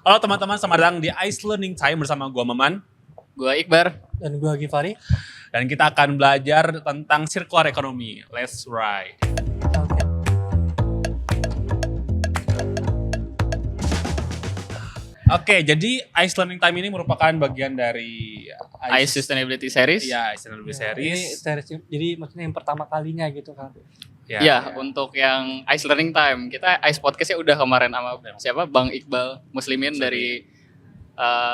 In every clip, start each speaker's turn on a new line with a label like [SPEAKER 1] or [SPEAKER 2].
[SPEAKER 1] Halo teman-teman, selamat datang di Ice Learning Time bersama gua Maman
[SPEAKER 2] Gua Iqbar.
[SPEAKER 3] Dan gue Givari.
[SPEAKER 1] dan kita akan belajar tentang circular economy. Let's ride.
[SPEAKER 3] Oke.
[SPEAKER 1] Oke, jadi Ice Learning Time ini merupakan bagian dari
[SPEAKER 2] Ice Sustainability Series.
[SPEAKER 1] Iya, Ice Learning
[SPEAKER 3] Ini
[SPEAKER 1] Series.
[SPEAKER 3] series, jadi maksudnya yang pertama kalinya gitu kan.
[SPEAKER 2] Iya, untuk yang Ice Learning Time, kita Ice Podcast-nya udah kemarin sama siapa? Bang Iqbal Muslimin dari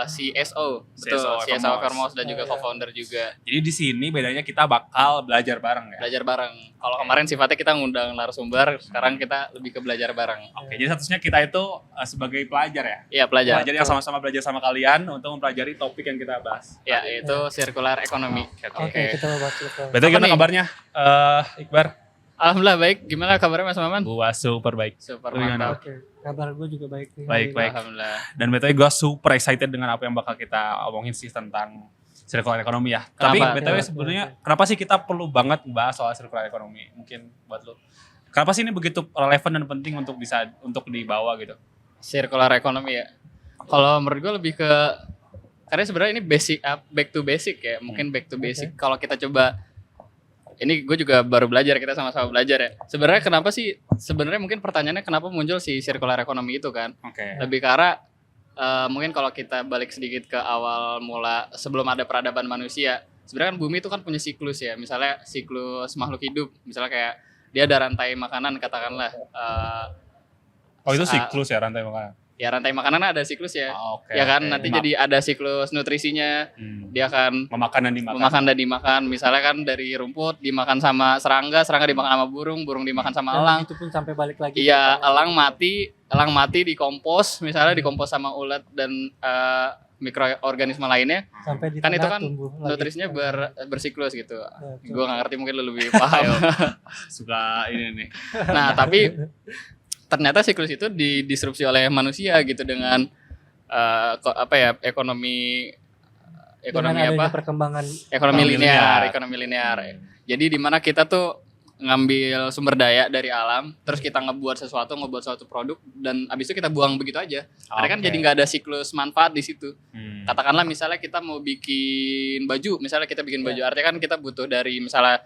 [SPEAKER 2] CSO, betul, CSO Vermos dan juga co-founder juga.
[SPEAKER 1] Jadi di sini bedanya kita bakal belajar bareng ya.
[SPEAKER 2] Belajar bareng. Kalau kemarin sifatnya kita ngundang narasumber, sekarang kita lebih ke belajar bareng.
[SPEAKER 1] Oke, jadi statusnya kita itu sebagai pelajar ya.
[SPEAKER 2] Iya, pelajar.
[SPEAKER 1] Pelajar yang sama-sama belajar sama kalian untuk mempelajari topik yang kita bahas.
[SPEAKER 2] Ya, yaitu circular economy.
[SPEAKER 3] Oke, kita bahas itu.
[SPEAKER 1] Betul, gimana
[SPEAKER 2] nih?
[SPEAKER 1] kabarnya? Iqbar?
[SPEAKER 2] Alhamdulillah baik. Gimana kabarnya Mas Maman?
[SPEAKER 1] Gua super baik.
[SPEAKER 2] Super
[SPEAKER 1] Lu gimana?
[SPEAKER 2] mantap.
[SPEAKER 3] Oke, kabar gue juga baik nih.
[SPEAKER 1] Baik, baik.
[SPEAKER 2] Alhamdulillah.
[SPEAKER 1] Dan BTW gue super excited dengan apa yang bakal kita omongin sih tentang circular economy ya.
[SPEAKER 2] Kenapa?
[SPEAKER 1] Tapi BTW
[SPEAKER 3] Ya,
[SPEAKER 1] sebenarnya
[SPEAKER 3] ya.
[SPEAKER 1] kenapa sih kita perlu banget bahas soal circular economy? Mungkin buat lo. Kenapa sih ini begitu relevan dan penting untuk dibawa gitu?
[SPEAKER 2] Circular economy ya. Kalau menurut gue lebih ke karena sebenarnya ini basic back to basic ya. Mungkin back to basic. Kalau kita coba ini gue juga baru belajar, kita sama-sama belajar ya. Sebenarnya kenapa sih? Sebenarnya mungkin pertanyaannya kenapa muncul si circular economy itu kan?
[SPEAKER 1] Oke.
[SPEAKER 2] Lebih ke arah mungkin kalau kita balik sedikit ke awal mula sebelum ada peradaban manusia. Sebenarnya kan bumi itu kan punya siklus ya. Misalnya siklus makhluk hidup. Misalnya kayak dia ada rantai makanan katakanlah.
[SPEAKER 1] Oh itu siklus ya rantai makanan.
[SPEAKER 2] Ya rantai makanan ada siklus ya.
[SPEAKER 1] Oke.
[SPEAKER 2] Ya kan
[SPEAKER 1] oke.
[SPEAKER 2] nanti jadi ada siklus nutrisinya. Dia akan
[SPEAKER 1] memakan dan dimakan.
[SPEAKER 2] memakan dan dimakan. Misalnya kan dari rumput dimakan sama serangga, serangga dimakan sama burung, burung dimakan sama
[SPEAKER 3] Dan
[SPEAKER 2] elang.
[SPEAKER 3] itu pun sampai balik lagi.
[SPEAKER 2] Iya, elang mati dikompos, misalnya dikompos sama ulat dan mikroorganisme lainnya.
[SPEAKER 3] Sampai di
[SPEAKER 2] Kan itu
[SPEAKER 3] tanah
[SPEAKER 2] kan
[SPEAKER 3] tumbuh lagi.
[SPEAKER 2] nutrisinya bersiklus gitu.
[SPEAKER 3] Betul.
[SPEAKER 2] Gue nggak ngerti, mungkin lu lebih paham.
[SPEAKER 1] Suka ini nih.
[SPEAKER 2] Nah, tapi ternyata siklus itu didisrupsi oleh manusia gitu dengan ekonomi
[SPEAKER 3] Dengan adanya
[SPEAKER 2] apa?
[SPEAKER 3] perkembangan
[SPEAKER 2] Ekonomi
[SPEAKER 1] Ekonomi
[SPEAKER 2] linear,
[SPEAKER 1] linear.
[SPEAKER 2] ekonomi linear. Jadi di mana kita tuh ngambil sumber daya dari alam, terus kita ngebuat suatu produk, dan abis itu kita buang begitu aja. Karena kan
[SPEAKER 1] Oke.
[SPEAKER 2] jadi nggak ada siklus manfaat di situ.
[SPEAKER 1] Hmm.
[SPEAKER 2] Katakanlah misalnya kita mau bikin baju, misalnya kita bikin baju, artinya kan kita butuh dari misalnya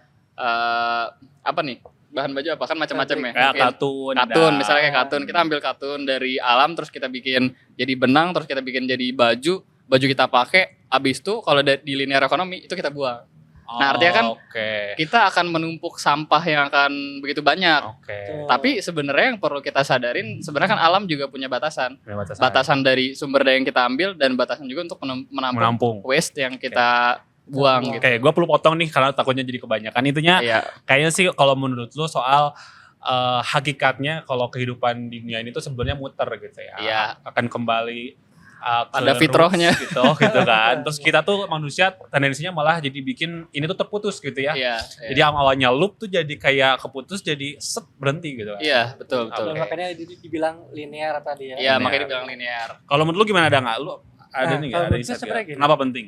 [SPEAKER 2] apa nih, bahan baju apa kan macam-macam ya.
[SPEAKER 1] Kayak
[SPEAKER 2] Mungkin
[SPEAKER 1] katun.
[SPEAKER 2] katun,
[SPEAKER 1] ada.
[SPEAKER 2] misalnya kayak katun, kita ambil katun dari alam, terus kita bikin jadi benang, terus kita bikin jadi baju kita pakai. Abis itu kalau di linear ekonomi itu kita buang. Nah, artinya kan
[SPEAKER 1] Oke.
[SPEAKER 2] kita akan menumpuk sampah yang akan begitu banyak.
[SPEAKER 1] Oke.
[SPEAKER 2] Tapi sebenarnya yang perlu kita sadarin, sebenarnya kan alam juga punya batasan.
[SPEAKER 1] Batasan.
[SPEAKER 2] Batasan dari sumber daya yang kita ambil dan batasan juga untuk menampung
[SPEAKER 1] Menampung.
[SPEAKER 2] waste yang kita buang gitu.
[SPEAKER 1] Oke, gue perlu potong nih karena takutnya jadi kebanyakan. Itunya
[SPEAKER 2] Iya,
[SPEAKER 1] kayaknya sih kalau menurut lu soal hakikatnya kalau kehidupan di dunia ini tuh sebenarnya muter gitu ya.
[SPEAKER 2] Iya.
[SPEAKER 1] Akan kembali ke
[SPEAKER 2] Pada fitrahnya.
[SPEAKER 1] roots gitu kan. Terus kita tuh manusia tendensinya malah jadi bikin ini tuh terputus gitu ya.
[SPEAKER 2] iya,
[SPEAKER 1] Jadi yang awalnya loop tuh jadi kayak keputus jadi set berhenti gitu kan.
[SPEAKER 2] iya, betul, betul.
[SPEAKER 1] Oke.
[SPEAKER 3] makanya dibilang linear tadi ya.
[SPEAKER 2] Iya,
[SPEAKER 1] Linear.
[SPEAKER 2] makanya dibilang linear.
[SPEAKER 1] Kalau menurut lu gimana ada nggak? Lu ada
[SPEAKER 3] Nah,
[SPEAKER 1] nih nggak?
[SPEAKER 3] kalau
[SPEAKER 1] Ada
[SPEAKER 3] menurut gue
[SPEAKER 1] insight
[SPEAKER 3] sebenarnya
[SPEAKER 1] nggak?
[SPEAKER 3] gini.
[SPEAKER 1] Kenapa penting?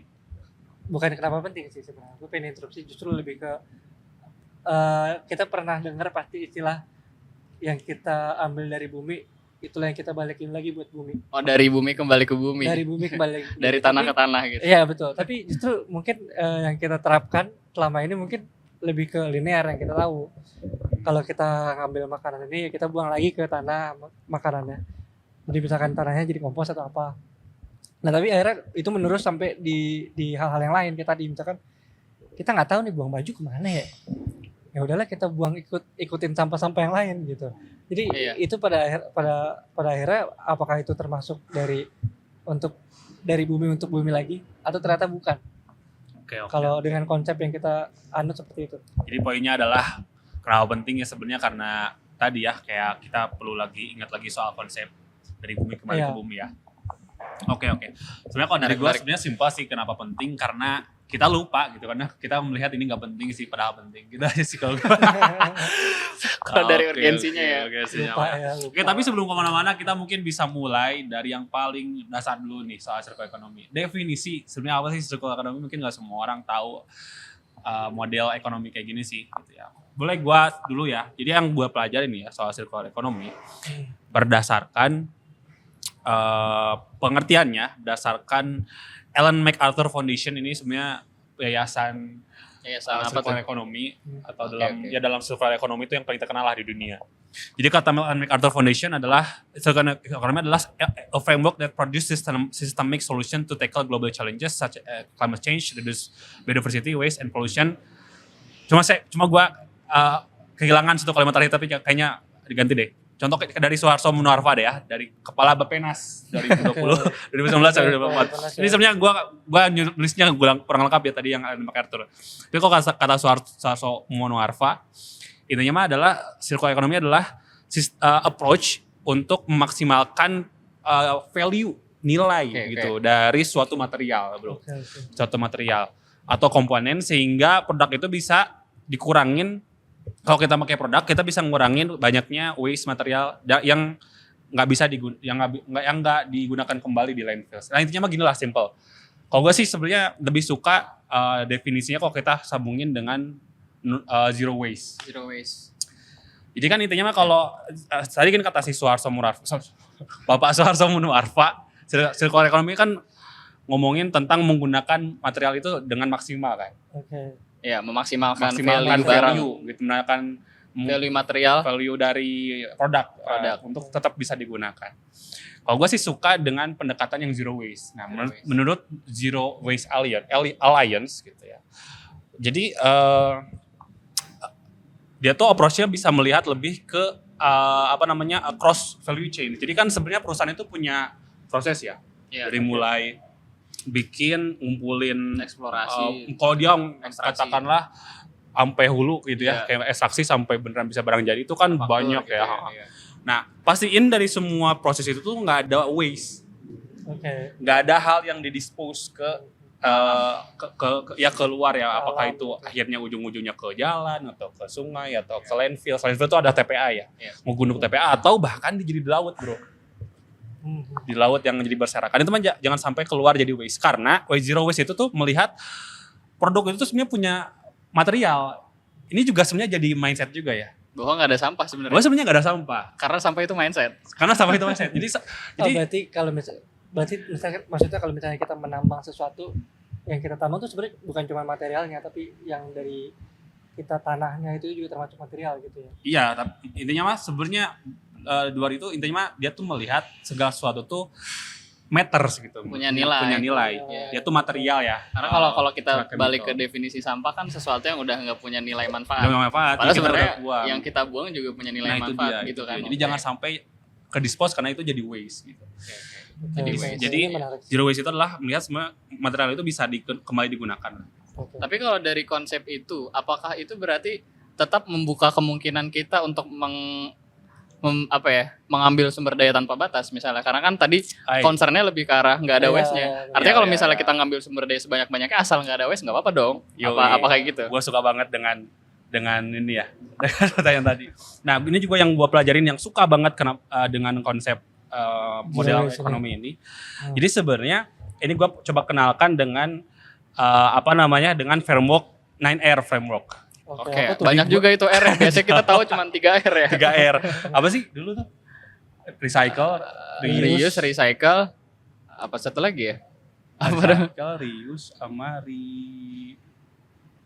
[SPEAKER 3] Bukan kenapa penting sih sebenarnya. Gue pengen interupsi justru lebih ke kita pernah dengar pasti istilah yang kita ambil dari bumi, itulah yang kita balikin lagi buat bumi.
[SPEAKER 2] Oh, dari bumi kembali ke bumi.
[SPEAKER 3] Dari bumi kembali lagi.
[SPEAKER 2] Dari tanah ke tanah gitu.
[SPEAKER 3] Iya betul. Tapi justru mungkin yang kita terapkan selama ini mungkin lebih ke linear yang kita tahu. Kalau kita ngambil makanan ini, kita buang lagi ke tanah makanannya. Jadi misalkan tanahnya jadi kompos atau apa. Nah tapi akhirnya itu menerus sampai di hal-hal yang lain. Kita misalkan kita nggak tahu nih buang baju kemana ya. Ya udahlah kita buang ikutin sampah-sampah yang lain gitu. Jadi
[SPEAKER 2] Iya.
[SPEAKER 3] itu pada akhirnya apakah itu termasuk dari bumi untuk bumi lagi atau ternyata bukan?
[SPEAKER 1] Oke.
[SPEAKER 3] Kalau dengan konsep yang kita anut seperti itu.
[SPEAKER 1] Jadi poinnya adalah kenapa pentingnya sebenarnya karena tadi ya kayak kita perlu ingat lagi soal konsep dari bumi kembali
[SPEAKER 3] Iya.
[SPEAKER 1] ke bumi ya. Oke. Sebenarnya kalau dari gue
[SPEAKER 2] Menarik.
[SPEAKER 1] sebenarnya simpel sih kenapa penting karena kita lupa gitu karena kita melihat ini nggak penting sih padahal penting. Gitu aja sih kalau gue.
[SPEAKER 2] Kalau dari urgensinya ya.
[SPEAKER 1] Urgensinya.
[SPEAKER 3] Lupa ya, lupa.
[SPEAKER 1] Oke, tapi sebelum kemana-mana kita mungkin bisa mulai dari yang paling dasar dulu nih soal circular economy. Definisi sebenarnya apa sih circular economy? Mungkin nggak semua orang tahu model ekonomi kayak gini sih, gitu ya. Boleh gua dulu ya. Jadi yang gua pelajarin nih ya soal circular economy berdasarkan pengertiannya berdasarkan Ellen MacArthur Foundation. Ini sebenarnya yayasan
[SPEAKER 2] Apa
[SPEAKER 1] circular
[SPEAKER 2] tuh?
[SPEAKER 1] economy atau
[SPEAKER 2] Oke,
[SPEAKER 1] dalam
[SPEAKER 2] oke.
[SPEAKER 1] ya dalam circular economy itu yang paling terkenal lah di dunia. Jadi kata Ellen MacArthur Foundation adalah circular economy adalah a framework that produce systemic solution to tackle global challenges such as climate change, reduce biodiversity, waste and pollution. Cuma gua kehilangan satu kalimat terakhir tapi kayaknya diganti deh. Contoh dari Suharto Monoarfa deh ya, dari Kepala Bappenas 2020, 2019 sampai 2024. Ini sebenarnya gua nulisnya kurang lengkap ya tadi yang ada MacArthur. Tapi kok kata Suharto Monoarfa, intinya mah adalah circular economy adalah approach untuk memaksimalkan value nilai gitu dari suatu material, bro. Suatu material atau komponen sehingga produk itu bisa dikurangin. Kalau kita pakai produk, kita bisa ngurangin banyaknya waste material yang nggak digunakan kembali di landfill. Nah intinya mah gini lah, simple. Kalau gue sih sebenarnya lebih suka definisinya kalau kita sambungin dengan zero waste.
[SPEAKER 2] Zero waste.
[SPEAKER 1] Jadi kan intinya mah kalau tadi kan kata si Bapak Suharto Monoarfa, circular economy kan ngomongin tentang menggunakan material itu dengan maksimal kan.
[SPEAKER 3] Oke.
[SPEAKER 2] Ya, memaksimalkan
[SPEAKER 1] Maksimalkan
[SPEAKER 2] value barang,
[SPEAKER 1] value gitu, menggunakan
[SPEAKER 2] value material.
[SPEAKER 1] value dari produk untuk tetap bisa digunakan. Kalau gue sih suka dengan pendekatan yang zero waste. Nah, menurut Zero Waste Alliance gitu ya. Jadi dia tuh approach-nya bisa melihat lebih ke cross value chain. Jadi kan sebenarnya perusahaan itu punya proses ya. Dari mulai bikin, ngumpulin
[SPEAKER 2] Eksplorasi,
[SPEAKER 1] kalau dia
[SPEAKER 2] ekstraksi.
[SPEAKER 1] katakanlah sampai hulu gitu ya, kayak ekstraksi sampai beneran bisa barang jadi itu kan banyak
[SPEAKER 2] gitu
[SPEAKER 1] ya. Nah, pastiin dari semua proses itu tuh nggak ada waste, nggak ada hal yang didispose keluar ya, apakah itu akhirnya ujung-ujungnya ke jalan atau ke sungai atau ke landfill. Landfill itu ada TPA ya, mau gunung TPA atau bahkan jadi di laut, bro. Di laut yang jadi berserakan itu mah jangan sampai keluar jadi waste, karena zero waste itu tuh melihat produk itu tuh sebenarnya punya material. Ini juga sebenarnya jadi mindset juga ya,
[SPEAKER 2] bahwa nggak ada sampah sebenarnya.
[SPEAKER 1] bahwa sebenarnya nggak ada sampah
[SPEAKER 2] Karena sampah itu mindset.
[SPEAKER 1] karena sampah itu mindset. Jadi
[SPEAKER 3] Maksudnya kalau misalnya kita menambang sesuatu, yang kita tambang tuh sebenarnya bukan cuma materialnya, tapi yang dari kita tanahnya itu juga termasuk material gitu ya.
[SPEAKER 1] iya, tapi intinya mah sebenarnya luar itu intinya mah dia tuh melihat segala sesuatu tuh matters gitu,
[SPEAKER 2] Punya nilai.
[SPEAKER 1] Dia tuh material ya.
[SPEAKER 2] Karena kalau kita balik ke definisi sampah kan sesuatu yang udah nggak punya nilai manfaat.
[SPEAKER 1] Udah manfaat.
[SPEAKER 2] Padahal
[SPEAKER 1] kita
[SPEAKER 2] sebenarnya
[SPEAKER 1] udah buang.
[SPEAKER 2] yang kita buang juga punya nilai
[SPEAKER 1] Nah, itu
[SPEAKER 2] manfaat
[SPEAKER 1] dia,
[SPEAKER 2] gitu
[SPEAKER 1] itu
[SPEAKER 2] kan.
[SPEAKER 1] dia. Jadi jangan sampai ke dispose karena itu jadi waste gitu. Jadi
[SPEAKER 3] Ini menarik.
[SPEAKER 1] zero waste itu adalah melihat semua material itu bisa kembali digunakan.
[SPEAKER 2] Tapi kalau dari konsep itu, apakah itu berarti tetap membuka kemungkinan kita untuk mengambil sumber daya tanpa batas misalnya? Karena kan tadi concernnya lebih ke arah nggak ada
[SPEAKER 3] Iya,
[SPEAKER 2] waste-nya. Artinya kalau misalnya kita ngambil sumber daya sebanyak-banyaknya asal nggak ada waste nggak apa-apa dong. Apa kayak gitu?
[SPEAKER 1] Gue suka banget dengan ini ya, dengan pertanyaan tadi. Nah, ini juga yang gue pelajarin, yang suka banget dengan konsep model ekonomi ini. Jadi sebenarnya ini gue coba kenalkan dengan dengan framework 9R framework.
[SPEAKER 2] Oke, banyak juga itu R ya. Biasanya kita tahu cuma 3R ya.
[SPEAKER 1] 3R. Apa sih dulu tuh? Recycle,
[SPEAKER 2] Reuse, recycle, apa satu lagi ya?
[SPEAKER 1] Recycle, reuse, sama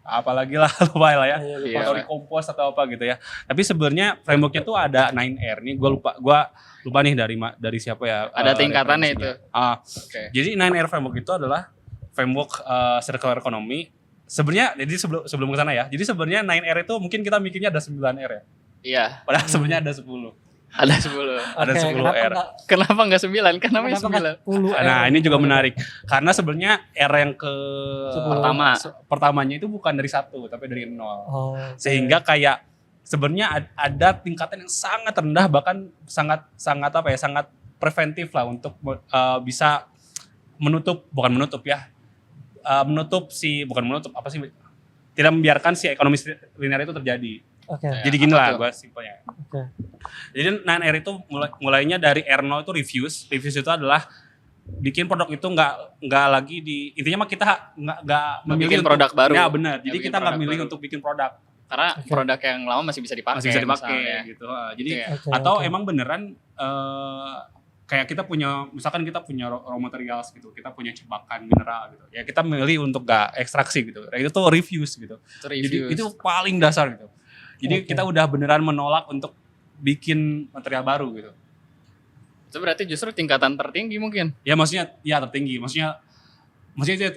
[SPEAKER 1] apalagi lah, lupa lah ya. Atau recompose atau apa gitu ya. Tapi sebenarnya frameworknya tuh ada 9R. Nih gue lupa nih dari siapa ya.
[SPEAKER 2] Ada tingkatannya itu.
[SPEAKER 1] Jadi 9R framework itu adalah framework circular economy. Sebenarnya jadi sebelum ke sana ya. Jadi sebenarnya 9R itu mungkin kita mikirnya ada 9R ya.
[SPEAKER 2] Iya.
[SPEAKER 1] Padahal sebenarnya ada 10.
[SPEAKER 2] Ada 10.
[SPEAKER 1] Ada 10 R.
[SPEAKER 2] Kenapa enggak 9? Kan namanya 9.
[SPEAKER 1] Nah, ini juga menarik. Karena sebenarnya R yang ke pertamanya itu bukan dari 1 tapi dari 0. Sehingga kayak sebenarnya ada tingkatan yang sangat rendah, bahkan sangat preventif lah untuk bisa tidak membiarkan si ekonomi linear itu terjadi. Jadi gini lah gue simpelnya. Jadi 9R itu mulainya dari R0 itu reviews itu adalah bikin produk itu nggak lagi intinya mah kita nggak
[SPEAKER 2] memilih produk baru.
[SPEAKER 1] Ya benar. Jadi kita nggak milih untuk bikin produk.
[SPEAKER 2] Karena produk yang lama masih bisa dipakai.
[SPEAKER 1] Gitu. Jadi atau emang beneran kayak misalkan kita punya raw materials gitu, kita punya cebakan mineral gitu. Ya kita milih untuk gak ekstraksi gitu. Nah, itu tuh reuse gitu. Jadi itu paling dasar gitu. Jadi kita udah beneran menolak untuk bikin material baru gitu.
[SPEAKER 2] Itu berarti justru tingkatan tertinggi mungkin.
[SPEAKER 1] Ya maksudnya ya tertinggi. Maksudnya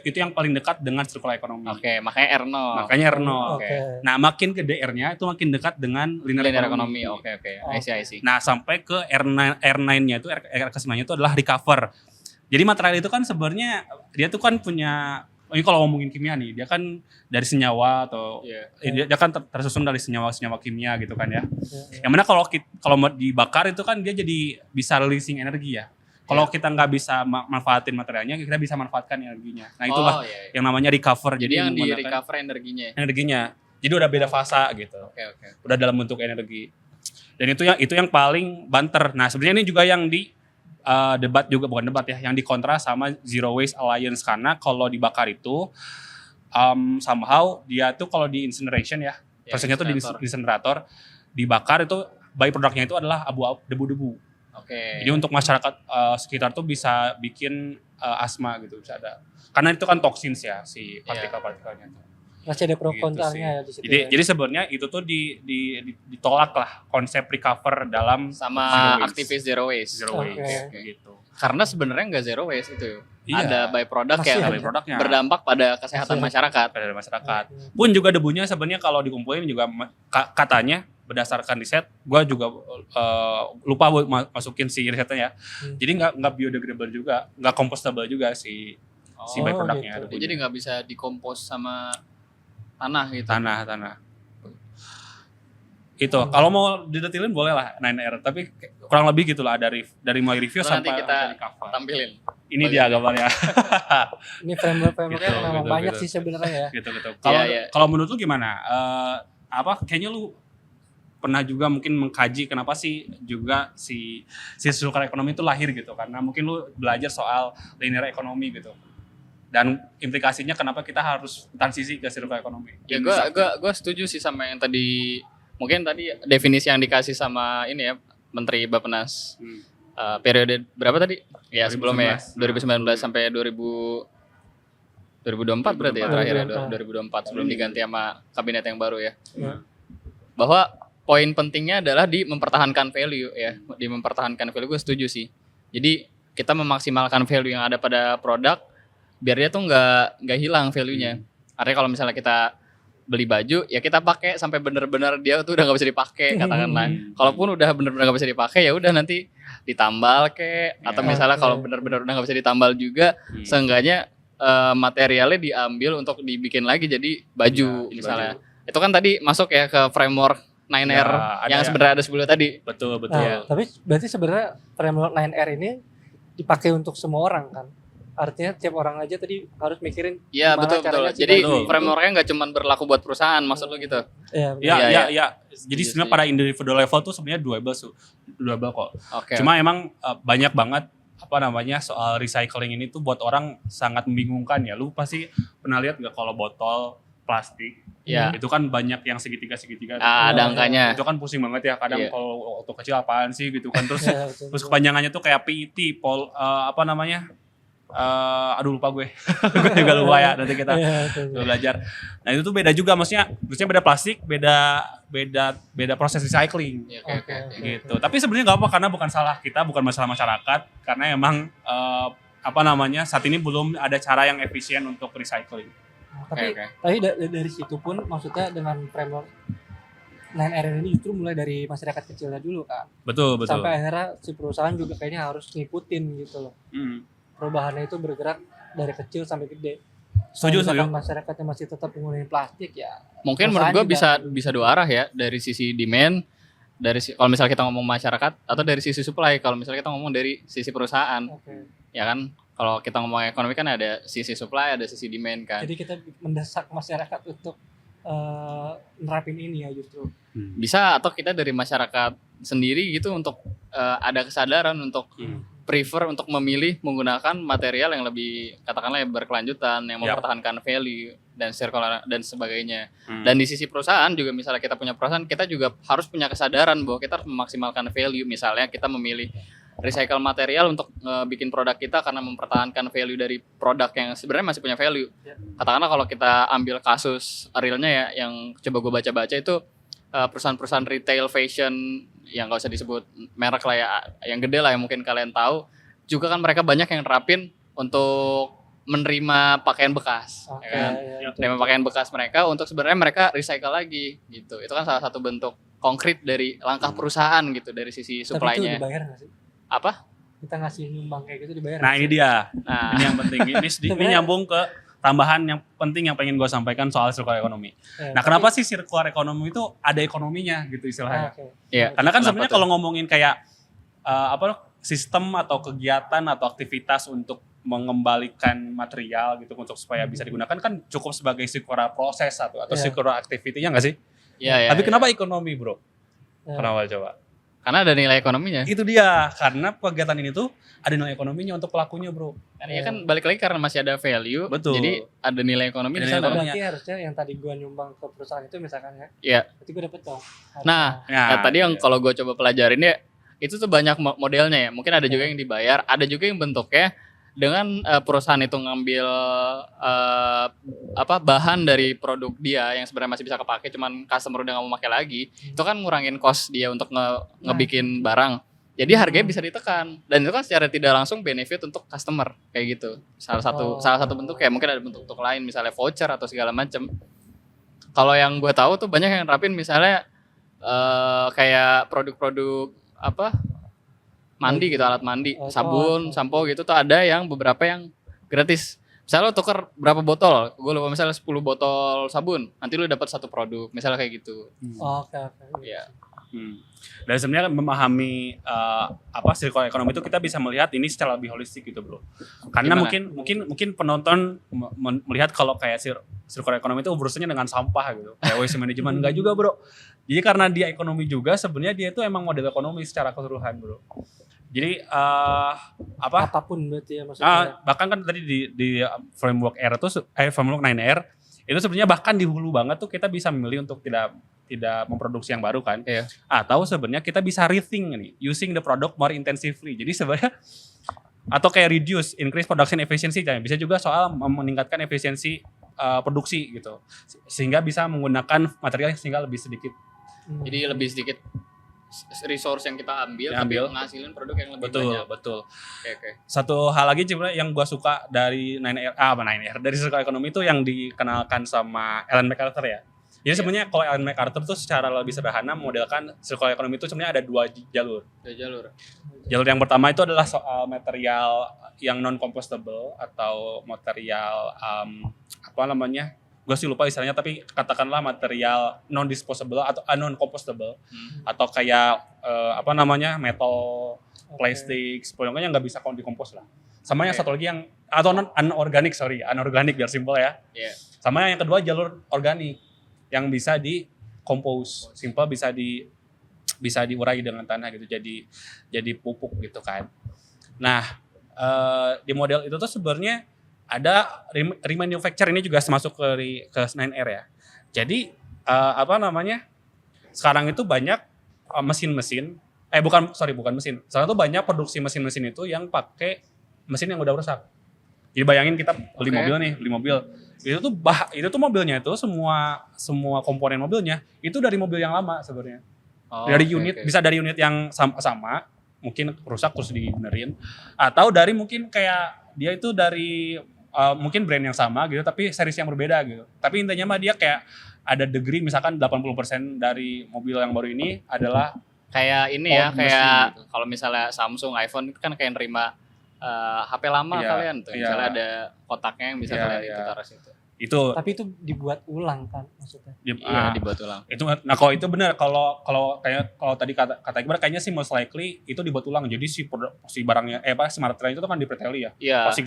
[SPEAKER 1] itu yang paling dekat dengan circular economy.
[SPEAKER 2] Oke, makanya R0.
[SPEAKER 1] Makanya R0.
[SPEAKER 3] Oke.
[SPEAKER 1] Nah, makin ke DR-nya itu makin dekat dengan linear economy.
[SPEAKER 2] Oke. I see.
[SPEAKER 1] Nah, sampai ke R9-nya itu R ke-9-nya itu adalah recover. Jadi material itu kan sebenarnya dia tuh kan punya, ini kalau ngomongin kimia nih, dia kan dari senyawa atau dia kan tersusun dari senyawa kimia gitu kan ya. Yang mana kalau mau dibakar itu kan dia jadi bisa releasing energi ya. Kalau kita nggak bisa manfaatin materialnya, kita bisa manfaatkan energinya. Nah itulah yang namanya recover.
[SPEAKER 2] Jadi yang di recover energinya.
[SPEAKER 1] Jadi udah beda fasa gitu.
[SPEAKER 2] Oke.
[SPEAKER 1] Udah dalam bentuk energi. Dan itu yang paling banter. Nah sebenarnya ini juga yang di bukan debat ya, yang dikontra sama Zero Waste Alliance, karena kalau dibakar itu somehow dia tuh kalau di incineration ya, prosesnya tuh di incinerator, dibakar itu by-productnya itu adalah debu-debu.
[SPEAKER 2] Oke.
[SPEAKER 1] Jadi untuk masyarakat sekitar tuh bisa bikin asma gitu, bisa ada. Karena itu kan toksins ya si partikel-partikelnya tuh.
[SPEAKER 3] Masih ada pro
[SPEAKER 1] Gitu
[SPEAKER 3] kontranya ya di situ.
[SPEAKER 1] Jadi sebenarnya itu tuh ditolak lah konsep recover dalam
[SPEAKER 2] sama aktivis zero waste.
[SPEAKER 1] Gitu.
[SPEAKER 2] Karena sebenarnya nggak zero waste itu.
[SPEAKER 1] Iya.
[SPEAKER 2] Ada byproduct yang berdampak pada kesehatan masyarakat. Pun juga debunya sebenarnya kalau dikumpulin juga katanya berdasarkan riset, gue juga lupa buat masukin si risetnya ya. Jadi nggak biodegradable juga, nggak compostable juga si byproductnya. Gitu. Jadi nggak bisa dikompos sama tanah gitu.
[SPEAKER 1] Tanah. Itu kalau mau didetilin boleh lah 9R, tapi kurang lebih gitulah dari mulai review sampai
[SPEAKER 2] nanti kita tampilin.
[SPEAKER 1] Ini dia gambarnya.
[SPEAKER 3] Ini framework-nya memang banyak sih sebenarnya ya.
[SPEAKER 1] Gitu. Kalau menurut lu gimana? Kayaknya lu pernah juga mungkin mengkaji kenapa sih juga si circular economy itu lahir gitu, karena mungkin lu belajar soal linear economy gitu. Dan implikasinya kenapa kita harus transisi ke circular economy.
[SPEAKER 2] Ya gue setuju sih sama yang tadi, mungkin tadi definisi yang dikasih sama ini ya Menteri Bappenas. Periode berapa tadi? Ya 2019. Sebelumnya 2019 sampai 2024 berarti ya terakhir ya 2024 sebelum diganti sama kabinet yang baru ya. Bahwa poin pentingnya adalah di mempertahankan value ya. Di mempertahankan value gue setuju sih. Jadi kita memaksimalkan value yang ada pada produk biar dia tuh nggak hilang value-nya. Artinya kalau misalnya kita beli baju ya kita pakai sampai benar-benar dia tuh udah nggak bisa dipakai katakanlah. Kalaupun udah benar-benar nggak bisa dipakai ya udah nanti ditambal atau misalnya kalau benar-benar udah nggak bisa ditambal juga seenggaknya materialnya diambil untuk dibikin lagi jadi baju misalnya. Itu kan tadi masuk ya ke framework 9R yang sebenarnya ada 10 tadi.
[SPEAKER 1] Betul.
[SPEAKER 3] Nah, tapi berarti sebenarnya framework 9R ini dipakai untuk semua orang kan? Artinya tiap orang aja tadi harus mikirin.
[SPEAKER 2] Iya betul. Jadi frameworknya nggak cuma berlaku buat perusahaan, maksud lo gitu?
[SPEAKER 1] Iya. Jadi sebenarnya pada individual level tuh sebenarnya doable kok.
[SPEAKER 2] Okay.
[SPEAKER 1] Cuma emang banyak banget soal recycling ini tuh buat orang sangat membingungkan ya. Lu pasti pernah lihat nggak kalau botol plastik? Itu kan banyak yang segitiga.
[SPEAKER 2] Ada angkanya.
[SPEAKER 1] Itu kan pusing banget ya. Kadang kalau waktu kecil apaan sih gitu kan. Terus kepanjangannya tuh kayak PET, aduh lupa gue. Gue juga lupa ya, nanti kita belajar. Nah itu tuh beda juga, maksudnya beda plastik, beda proses recycling. Gitu. Tapi sebenarnya nggak apa, karena bukan salah kita, bukan masalah masyarakat, karena emang saat ini belum ada cara yang efisien untuk recycling.
[SPEAKER 3] Tapi dari situ pun maksudnya dengan framework 9R ini justru mulai dari masyarakat kecilnya dulu kan.
[SPEAKER 1] Betul.
[SPEAKER 3] Sampai akhirnya si perusahaan juga kayaknya harus ngikutin gitu loh. Perubahannya itu bergerak dari kecil sampai gede.
[SPEAKER 1] Setuju.
[SPEAKER 3] Masyarakat yang masih tetap menggunakan plastik ya.
[SPEAKER 2] Mungkin menurut gue bisa dua arah ya, dari sisi demand, kalau misalnya kita ngomong masyarakat, atau dari sisi supply kalau misalnya kita ngomong dari sisi perusahaan. Ya kan, kalau kita ngomong ekonomi kan ada sisi supply, ada sisi demand kan.
[SPEAKER 3] Jadi kita mendesak masyarakat untuk nerapin ini ya justru.
[SPEAKER 2] Bisa, atau kita dari masyarakat sendiri gitu untuk ada kesadaran untuk prefer untuk memilih menggunakan material yang lebih katakanlah yang berkelanjutan, yang mempertahankan value dan circular dan sebagainya. Dan di sisi perusahaan juga, misalnya kita punya perusahaan, kita juga harus punya kesadaran bahwa kita harus memaksimalkan value. Misalnya kita memilih recycle material untuk bikin produk kita karena mempertahankan value dari produk yang sebenarnya masih punya value.
[SPEAKER 3] Ya.
[SPEAKER 2] Katakanlah kalau kita ambil kasus realnya ya, yang coba gue baca-baca itu perusahaan-perusahaan retail fashion yang nggak usah disebut merek lah ya, yang gede lah yang mungkin kalian tahu, juga kan mereka banyak yang nerapin untuk menerima pakaian bekas,
[SPEAKER 3] Oke,
[SPEAKER 2] ya kan?
[SPEAKER 3] ya,
[SPEAKER 2] Menerima pakaian bekas mereka untuk sebenarnya mereka recycle lagi gitu. Itu kan salah satu bentuk konkret dari langkah perusahaan gitu dari sisi
[SPEAKER 3] Tapi itu
[SPEAKER 2] supply-nya.
[SPEAKER 3] dibayar nggak sih?
[SPEAKER 2] Apa?
[SPEAKER 3] Kita ngasih nyumbang kayak gitu dibayar
[SPEAKER 1] Nah
[SPEAKER 3] nggak
[SPEAKER 1] ini
[SPEAKER 3] sih?
[SPEAKER 1] dia,
[SPEAKER 2] Nah,
[SPEAKER 1] ini yang penting. Ini nyambung ke tambahan yang penting yang pengen gue sampaikan soal circular economy.
[SPEAKER 3] Ya,
[SPEAKER 1] Nah
[SPEAKER 3] tapi-
[SPEAKER 1] kenapa sih circular economy itu ada ekonominya gitu istilahnya?
[SPEAKER 3] Oke.
[SPEAKER 2] Iya.
[SPEAKER 1] Karena kan
[SPEAKER 2] Kenapa
[SPEAKER 1] sebenarnya
[SPEAKER 2] tuh?
[SPEAKER 1] kalau ngomongin kayak sistem atau kegiatan atau aktivitas untuk mengembalikan material gitu untuk supaya bisa digunakan kan cukup sebagai circular proses atau
[SPEAKER 3] Iya.
[SPEAKER 1] circular activity-nya nggak sih?
[SPEAKER 2] Iya, iya,
[SPEAKER 1] Tapi
[SPEAKER 2] iya.
[SPEAKER 1] kenapa ekonomi, Bro?
[SPEAKER 3] Ya.
[SPEAKER 1] Kenapa coba?
[SPEAKER 2] Karena ada nilai ekonominya.
[SPEAKER 1] Itu dia, karena kegiatan ini tuh ada nilai ekonominya untuk pelakunya, Bro.
[SPEAKER 2] Karena ya kan balik lagi karena masih ada value,
[SPEAKER 1] Betul.
[SPEAKER 2] jadi ada nilai ekonomi
[SPEAKER 1] Ada
[SPEAKER 2] di
[SPEAKER 1] nilai
[SPEAKER 2] sana.
[SPEAKER 1] ekonomi.
[SPEAKER 3] Berarti harusnya yang tadi gua nyumbang ke perusahaan itu misalkan ya.
[SPEAKER 2] Iya.
[SPEAKER 3] Berarti gua dapet dong.
[SPEAKER 2] Nah,
[SPEAKER 1] Nah,
[SPEAKER 2] tadi yang
[SPEAKER 1] iya.
[SPEAKER 2] kalau gue coba pelajarin ya, itu tuh banyak modelnya ya. Mungkin ada juga yang dibayar, ada juga yang bentuknya dengan perusahaan itu ngambil bahan dari produk dia yang sebenarnya masih bisa kepake, cuman customer udah nggak mau pakai lagi. Itu kan ngurangin cost dia untuk ngebikin barang. Jadi harganya bisa ditekan dan itu kan secara tidak langsung benefit untuk customer kayak gitu. Salah satu bentuk kayak mungkin ada bentuk lain misalnya voucher atau segala macam. Kalau yang gue tahu tuh banyak yang nerapin misalnya kayak produk-produk mandi gitu, alat mandi,
[SPEAKER 3] Oh,
[SPEAKER 2] sabun, sampo gitu tuh ada yang beberapa yang gratis. Misalnya lo tuker berapa botol, gue lupa misalnya 10 botol sabun, nanti lo dapat satu produk, misalnya kayak gitu.
[SPEAKER 3] Oke.
[SPEAKER 2] Iya.
[SPEAKER 1] Dan sebenarnya memahami circular economy itu kita bisa melihat ini secara lebih holistik gitu, Bro. Karena
[SPEAKER 2] Gimana?
[SPEAKER 1] mungkin penonton melihat kalau kayak circular economy itu urusannya dengan sampah gitu. Kayak waste management enggak juga, Bro. Jadi karena dia ekonomi juga sebenarnya dia itu emang model ekonomi secara keseluruhan, Bro. Jadi
[SPEAKER 3] Apapun berarti ya maksudnya.
[SPEAKER 1] bahkan kan tadi di framework R itu framework 9R itu sebenarnya bahkan di hulu banget tuh kita bisa memilih untuk tidak memproduksi yang baru kan.
[SPEAKER 2] Iya.
[SPEAKER 1] Atau sebenarnya kita bisa rethink nih, using the product more intensively. Jadi sebenarnya atau kayak reduce, increase production efficiency, bisa juga soal meningkatkan efisiensi produksi gitu. Sehingga bisa menggunakan material sehingga lebih sedikit.
[SPEAKER 2] Jadi lebih sedikit resource yang kita ambil, tapi ngasilin produk yang lebih banyak.
[SPEAKER 1] Betul.
[SPEAKER 2] Oke.
[SPEAKER 1] Satu hal lagi sebenarnya yang gua suka dari 9R dari circular economy itu yang dikenalkan sama Ellen MacArthur ya. Jadi sebenarnya kalau Ellen MacArthur tuh secara lebih sederhana modelkan circular economy itu sebenarnya ada 2 jalur. Jalur yang pertama itu adalah soal material yang non compostable atau material gue sih lupa istilahnya, tapi katakanlah material non disposable atau non compostable atau kayak metal, plastik, pokoknya nggak bisa dikompos lah. Sama yang satu lagi yang atau anorganik biar simpel ya.
[SPEAKER 2] Iya.
[SPEAKER 1] Sama yang kedua jalur organik yang bisa dikompos, simpel bisa diurai dengan tanah gitu jadi pupuk gitu kan. Nah, di model itu tuh sebenarnya ada remanufacture, ini juga masuk ke 9R ya. Jadi sekarang itu banyak mesin-mesin, bukan mesin. Sekarang tuh banyak produksi mesin-mesin itu yang pakai mesin yang udah rusak. Jadi bayangin kita beli mobil. Itu tuh mobilnya itu semua komponen mobilnya itu dari mobil yang lama sebenarnya. Bisa dari unit yang sama, mungkin rusak terus dibenerin, atau dari mungkin kayak dia itu dari mungkin brand yang sama gitu tapi series yang berbeda gitu. Tapi intinya mah dia kayak ada degree misalkan 80% dari mobil yang baru ini adalah
[SPEAKER 2] kayak ini ya,
[SPEAKER 1] old
[SPEAKER 2] kayak
[SPEAKER 1] mesin gitu.
[SPEAKER 2] kalau misalnya Samsung, iPhone itu kan kayak nerima HP lama
[SPEAKER 1] Iya,
[SPEAKER 2] kalian tuh.
[SPEAKER 1] iya.
[SPEAKER 2] Misalnya ada kotaknya yang bisa
[SPEAKER 1] Iya,
[SPEAKER 2] kalian
[SPEAKER 1] iya.
[SPEAKER 2] itu taruh situ.
[SPEAKER 1] itu
[SPEAKER 3] Tapi itu dibuat ulang kan maksudnya.
[SPEAKER 2] Iya, dibuat ulang.
[SPEAKER 1] itu. Nah kalau itu benar, kalau tadi kata Iqbal kayaknya sih most likely itu dibuat ulang. Jadi si barangnya si materialnya itu kan dipreteli ya.
[SPEAKER 2] Iya.
[SPEAKER 1] Plastik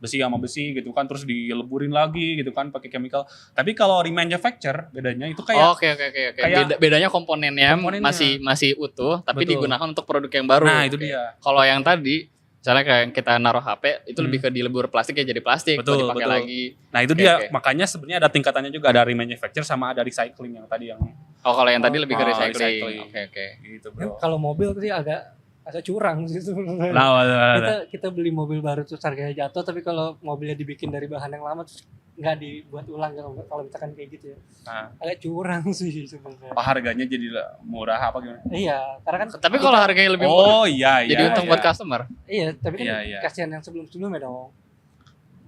[SPEAKER 1] besi sama besi gitu kan, terus dileburin lagi gitu kan pakai chemical. Tapi kalau remanufacture bedanya itu kayak
[SPEAKER 2] Oke.
[SPEAKER 1] kayak-
[SPEAKER 2] Bedanya komponennya
[SPEAKER 1] Komponennya.
[SPEAKER 2] masih utuh tapi
[SPEAKER 1] Betul.
[SPEAKER 2] digunakan untuk produk yang baru.
[SPEAKER 1] Nah itu
[SPEAKER 2] Oke.
[SPEAKER 1] dia.
[SPEAKER 2] Kalau yang tadi misalnya kayak kita naruh HP itu lebih ke dilebur plastik ya jadi plastik,
[SPEAKER 1] Betul,
[SPEAKER 2] mau dipakai
[SPEAKER 1] betul.
[SPEAKER 2] lagi.
[SPEAKER 1] Nah itu
[SPEAKER 2] Oke,
[SPEAKER 1] dia,
[SPEAKER 2] oke.
[SPEAKER 1] makanya sebenarnya ada tingkatannya juga, ada remanufacture sama ada recycling yang tadi yang
[SPEAKER 2] Oh, kalau yang tadi lebih ke
[SPEAKER 1] Oh,
[SPEAKER 2] recycling.
[SPEAKER 1] recycling.
[SPEAKER 2] Oke.
[SPEAKER 1] Gitu
[SPEAKER 3] Kan
[SPEAKER 1] bro.
[SPEAKER 3] kalau mobil tadi agak curang sih sebenarnya. Kita beli mobil baru terus harganya jatuh, tapi kalau mobilnya dibikin dari bahan yang lama terus nggak dibuat ulang kalau misalkan kayak gitu ya.
[SPEAKER 1] Nah.
[SPEAKER 3] Agak curang sih sebenarnya.
[SPEAKER 1] Oh, harganya jadi murah apa gimana?
[SPEAKER 3] Iya, karena kan
[SPEAKER 2] Tapi kalau harganya lebih murah,
[SPEAKER 1] Oh iya
[SPEAKER 2] jadi untung
[SPEAKER 1] iya.
[SPEAKER 2] buat customer.
[SPEAKER 3] iya, tapi kan
[SPEAKER 1] Iya.
[SPEAKER 3] kasihan yang sebelumnya dong.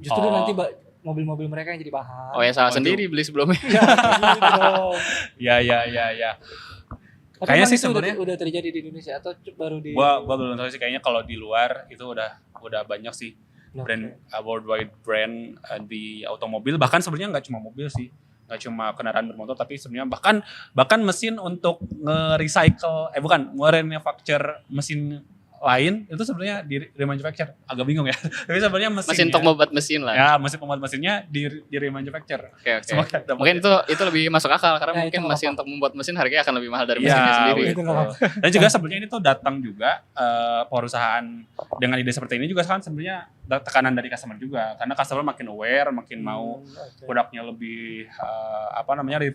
[SPEAKER 3] Justru
[SPEAKER 1] Oh.
[SPEAKER 3] nanti mobil-mobil mereka yang jadi bahan.
[SPEAKER 2] Oh ya salah
[SPEAKER 1] Waduh.
[SPEAKER 2] sendiri beli sebelumnya.
[SPEAKER 3] Iya, gitu dong.
[SPEAKER 1] Iya.
[SPEAKER 3] Tapi
[SPEAKER 1] Kayaknya
[SPEAKER 3] emang
[SPEAKER 1] sih
[SPEAKER 3] itu
[SPEAKER 1] sebenarnya-
[SPEAKER 3] udah terjadi di Indonesia atau baru di
[SPEAKER 1] Gua belum tahu sih, kayaknya kalau di luar itu udah banyak sih
[SPEAKER 3] Oke.
[SPEAKER 1] brand worldwide brand di otomobil, bahkan sebenarnya nggak cuma mobil sih, nggak cuma kendaraan bermotor, tapi sebenarnya bahkan mesin untuk nge-recycle nge-manufacture mesin lain itu sebenarnya di remanufacture. Agak bingung ya. Tapi sebenarnya
[SPEAKER 2] Mesin untuk membuat mesin lah.
[SPEAKER 1] ya mesin pembuat mesinnya di remanufacture.
[SPEAKER 2] Oke.
[SPEAKER 1] Semoga dapat
[SPEAKER 2] Mungkin
[SPEAKER 1] ya.
[SPEAKER 2] itu lebih masuk akal karena
[SPEAKER 3] Ya,
[SPEAKER 2] mungkin
[SPEAKER 3] itu
[SPEAKER 2] mesin
[SPEAKER 3] apa-apa.
[SPEAKER 2] untuk membuat mesin harganya akan lebih mahal dari
[SPEAKER 1] Iya,
[SPEAKER 2] mesinnya sendiri.
[SPEAKER 3] Itu nggak apa-apa.
[SPEAKER 1] Dan juga sebenarnya ini tuh datang juga perusahaan dengan ide seperti ini juga kan sebenarnya tekanan dari customer juga, karena customer makin aware, makin mau
[SPEAKER 3] Oke.
[SPEAKER 1] produknya lebih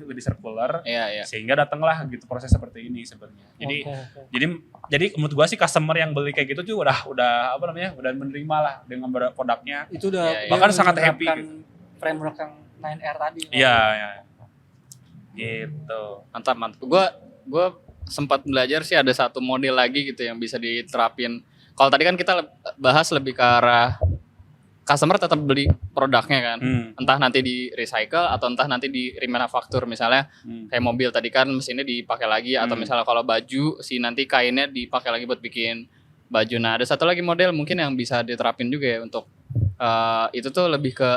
[SPEAKER 1] lebih circular,
[SPEAKER 2] Iya.
[SPEAKER 1] sehingga datanglah gitu proses seperti ini sebenarnya. Jadi
[SPEAKER 3] Oke.
[SPEAKER 1] jadi menurut gua sih customer yang beli kayak gitu tuh udah udah menerima lah dengan produknya.
[SPEAKER 3] Itu udah
[SPEAKER 2] Iya, iya.
[SPEAKER 1] Bahkan sangat happy
[SPEAKER 3] menerapkan framework yang 9R tadi.
[SPEAKER 1] Iya. Gitu.
[SPEAKER 2] Mantap. Gue sempat belajar sih ada satu model lagi gitu yang bisa diterapin. Kalau tadi kan kita bahas lebih ke arah customer tetap beli produknya kan. Entah nanti di recycle atau entah nanti di remanufacture, misalnya kayak mobil tadi kan mesinnya dipakai lagi, atau misalnya kalau baju nanti kainnya dipakai lagi buat bikin baju. Nah, ada satu lagi model mungkin yang bisa diterapin juga ya untuk itu tuh lebih ke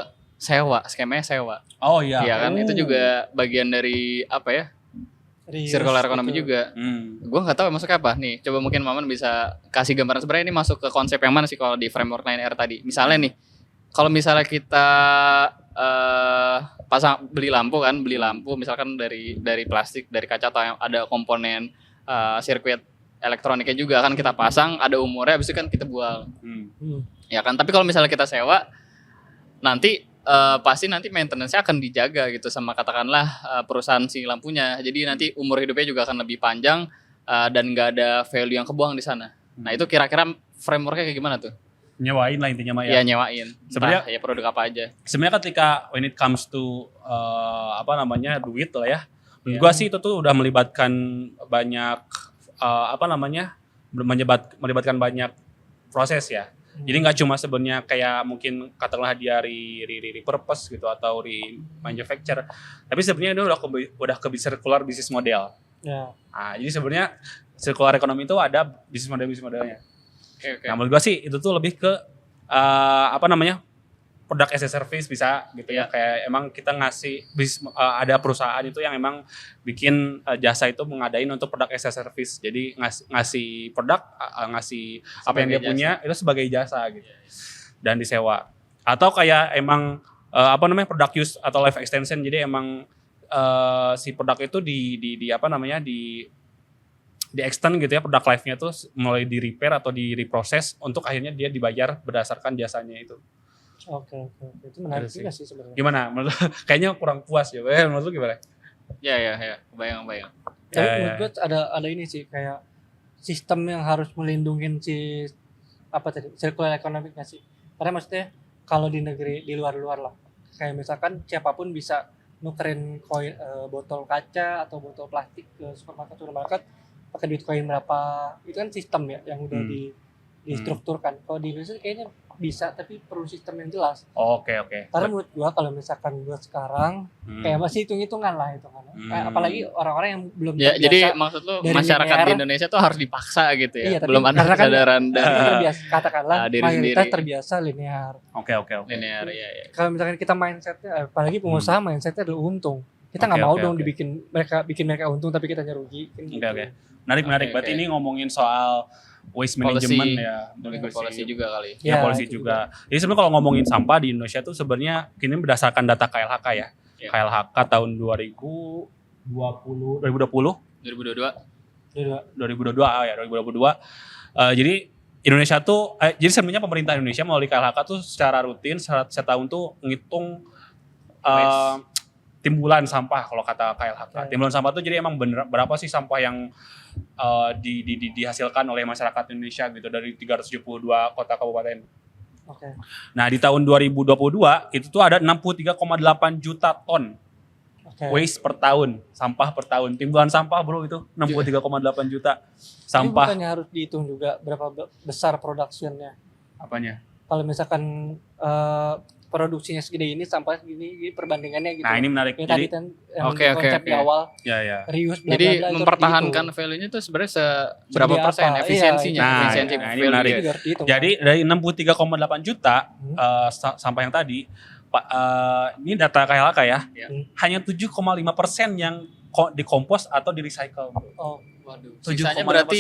[SPEAKER 2] skemanya sewa.
[SPEAKER 1] Oh iya.
[SPEAKER 2] Iya kan, itu juga bagian dari apa ya? Circular economy juga. Gue nggak tahu masuk apa nih. Coba mungkin Maman bisa kasih gambaran sebenarnya ini masuk ke konsep yang mana sih kalau di framework 9R tadi. Misalnya nih, kalau misalnya kita beli lampu misalkan dari plastik, dari kaca, atau yang ada komponen sirkuit elektroniknya juga kan kita pasang, ada umurnya, habis itu kan kita buang. Ya kan, tapi kalau misalnya kita sewa, nanti pasti nanti maintenance-nya akan dijaga gitu sama katakanlah perusahaan si lampunya. Jadi nanti umur hidupnya juga akan lebih panjang dan nggak ada value yang kebuang di sana. Nah itu kira-kira frameworknya kayak gimana tuh?
[SPEAKER 1] Nyewain lah intinya mah
[SPEAKER 2] Ya
[SPEAKER 1] ya.
[SPEAKER 2] nyewain.
[SPEAKER 1] Sebenarnya-
[SPEAKER 2] Ya produk apa aja.
[SPEAKER 1] Sebenarnya ketika when it comes to duit lah ya. Menurut gua sih itu tuh udah melibatkan banyak melibatkan banyak proses ya. Jadi nggak cuma sebenarnya kayak mungkin katakanlah dia repurpose gitu atau remanufacture, tapi sebenarnya itu udah ke circular business model.
[SPEAKER 3] Ya.
[SPEAKER 1] Nah, jadi sebenarnya circular economy itu ada bisnis modelnya.
[SPEAKER 2] Oke.
[SPEAKER 1] Nah, menurut gua sih itu tuh lebih ke product as a service bisa gitu ya. Kayak emang kita ngasih ada perusahaan itu yang emang bikin jasa itu mengadain untuk product as a service. Jadi ngasih produk, ngasih apa yang dia
[SPEAKER 2] Sebagai
[SPEAKER 1] punya itu sebagai jasa gitu. Dan disewa. Atau kayak emang product use atau life extension. Jadi emang si produk itu di extend gitu ya, produk life-nya tuh mulai di repair atau di reproses untuk akhirnya dia dibayar berdasarkan jasanya itu.
[SPEAKER 3] Oke. Itu menarik
[SPEAKER 1] Terus
[SPEAKER 3] juga sih sebenarnya.
[SPEAKER 1] Gimana? Menurut lu? Kayaknya kurang puas ya. Menurut lu gimana?
[SPEAKER 2] Ya. Kebayang.
[SPEAKER 3] Tapi
[SPEAKER 1] Ya.
[SPEAKER 3] menurut gue ada ini sih kayak sistem yang harus melindungi si circular economy nggak sih? Karena maksudnya kalau di negeri di luar lah, kayak misalkan siapapun bisa nukerin koin botol kaca atau botol plastik ke supermarket pakai duit koin berapa, itu kan sistem ya yang udah distrukturkan. Kalau di Indonesia kayaknya bisa, tapi perlu sistem yang jelas.
[SPEAKER 1] Oke.
[SPEAKER 3] Karena menurut gua kalau misalkan gua sekarang kayak masih hitung-hitungan lah hitungannya. Kayak apalagi orang-orang yang belum
[SPEAKER 2] Ya,
[SPEAKER 3] terbiasa.
[SPEAKER 2] jadi maksud lu
[SPEAKER 3] dari
[SPEAKER 2] masyarakat
[SPEAKER 3] linear.
[SPEAKER 2] di Indonesia tuh harus dipaksa gitu ya.
[SPEAKER 3] Iya, tapi
[SPEAKER 2] Belum ada
[SPEAKER 3] karena kan
[SPEAKER 2] kesadaran
[SPEAKER 3] Kita
[SPEAKER 2] dari
[SPEAKER 3] terbiasa, katakanlah
[SPEAKER 2] diri
[SPEAKER 3] mayoritas
[SPEAKER 2] sendiri.
[SPEAKER 3] terbiasa linear.
[SPEAKER 1] Oke.
[SPEAKER 2] linear ya.
[SPEAKER 3] Kalau misalkan kita mindsetnya, apalagi pengusaha mindsetnya adalah untung. Kita nggak
[SPEAKER 1] Oke,
[SPEAKER 3] mau
[SPEAKER 1] oke,
[SPEAKER 3] dong
[SPEAKER 1] oke.
[SPEAKER 3] bikin mereka untung tapi kita nyerugi. Kan gitu.
[SPEAKER 1] Oke. Menarik.
[SPEAKER 2] Oke,
[SPEAKER 1] Berarti
[SPEAKER 2] oke.
[SPEAKER 1] ini ngomongin soal waste
[SPEAKER 2] Policy.
[SPEAKER 1] management ya.
[SPEAKER 2] Lebih ke polisi juga kali.
[SPEAKER 1] Ya,
[SPEAKER 3] Ya,
[SPEAKER 1] polisi
[SPEAKER 3] itu
[SPEAKER 1] juga. Jadi sebenarnya kalau ngomongin sampah di Indonesia tuh sebenarnya kini berdasarkan data KLHK ya.
[SPEAKER 2] Iya.
[SPEAKER 1] KLHK tahun 2022.
[SPEAKER 2] 2022.
[SPEAKER 1] Jadi Indonesia tuh jadi sebenarnya pemerintah Indonesia melalui KLHK tuh secara rutin setahun tuh ngitung timbulan sampah kalau kata KLHK.
[SPEAKER 3] Ya.
[SPEAKER 1] Timbulan sampah itu jadi emang bener berapa sih sampah yang dihasilkan oleh masyarakat Indonesia gitu dari 372 kota kabupaten.
[SPEAKER 3] Oke.
[SPEAKER 1] Nah, di tahun 2022 itu tuh ada 63,8 juta ton
[SPEAKER 3] Oke.
[SPEAKER 1] waste per tahun, sampah per tahun. Timbulan sampah bro itu 63,8 juta
[SPEAKER 3] Ini
[SPEAKER 1] sampah.
[SPEAKER 3] bukannya harus dihitung juga berapa besar produksinya.
[SPEAKER 1] Apanya?
[SPEAKER 3] Kalau misalkan produksinya segede ini, sampah segini perbandingannya gitu.
[SPEAKER 1] Nah, ini menarik.
[SPEAKER 3] Kayak
[SPEAKER 1] Jadi
[SPEAKER 3] tadi kan yang
[SPEAKER 2] Oke, oke,
[SPEAKER 3] konsep di
[SPEAKER 2] oke.
[SPEAKER 3] awal
[SPEAKER 1] ya.
[SPEAKER 3] reuse bla
[SPEAKER 2] Jadi
[SPEAKER 3] bla bla, itu
[SPEAKER 2] mempertahankan
[SPEAKER 3] harus dihitung.
[SPEAKER 2] value-nya itu sebenarnya seberapa
[SPEAKER 3] Segede
[SPEAKER 2] persen
[SPEAKER 3] apa?
[SPEAKER 2] efisiensinya,
[SPEAKER 3] Iya,
[SPEAKER 1] Nah,
[SPEAKER 2] efisiensi
[SPEAKER 1] ini
[SPEAKER 2] value.
[SPEAKER 1] menarik.
[SPEAKER 3] Itu juga harus dihitung,
[SPEAKER 1] Jadi dari 63,8 juta sampah yang tadi, ini data KLHK ya,
[SPEAKER 2] Ya.
[SPEAKER 1] hanya 7,5% yang dikompos atau di-recycle.
[SPEAKER 3] kan? Oh,
[SPEAKER 2] Waduh.
[SPEAKER 1] 7,5%.
[SPEAKER 2] Sisanya berarti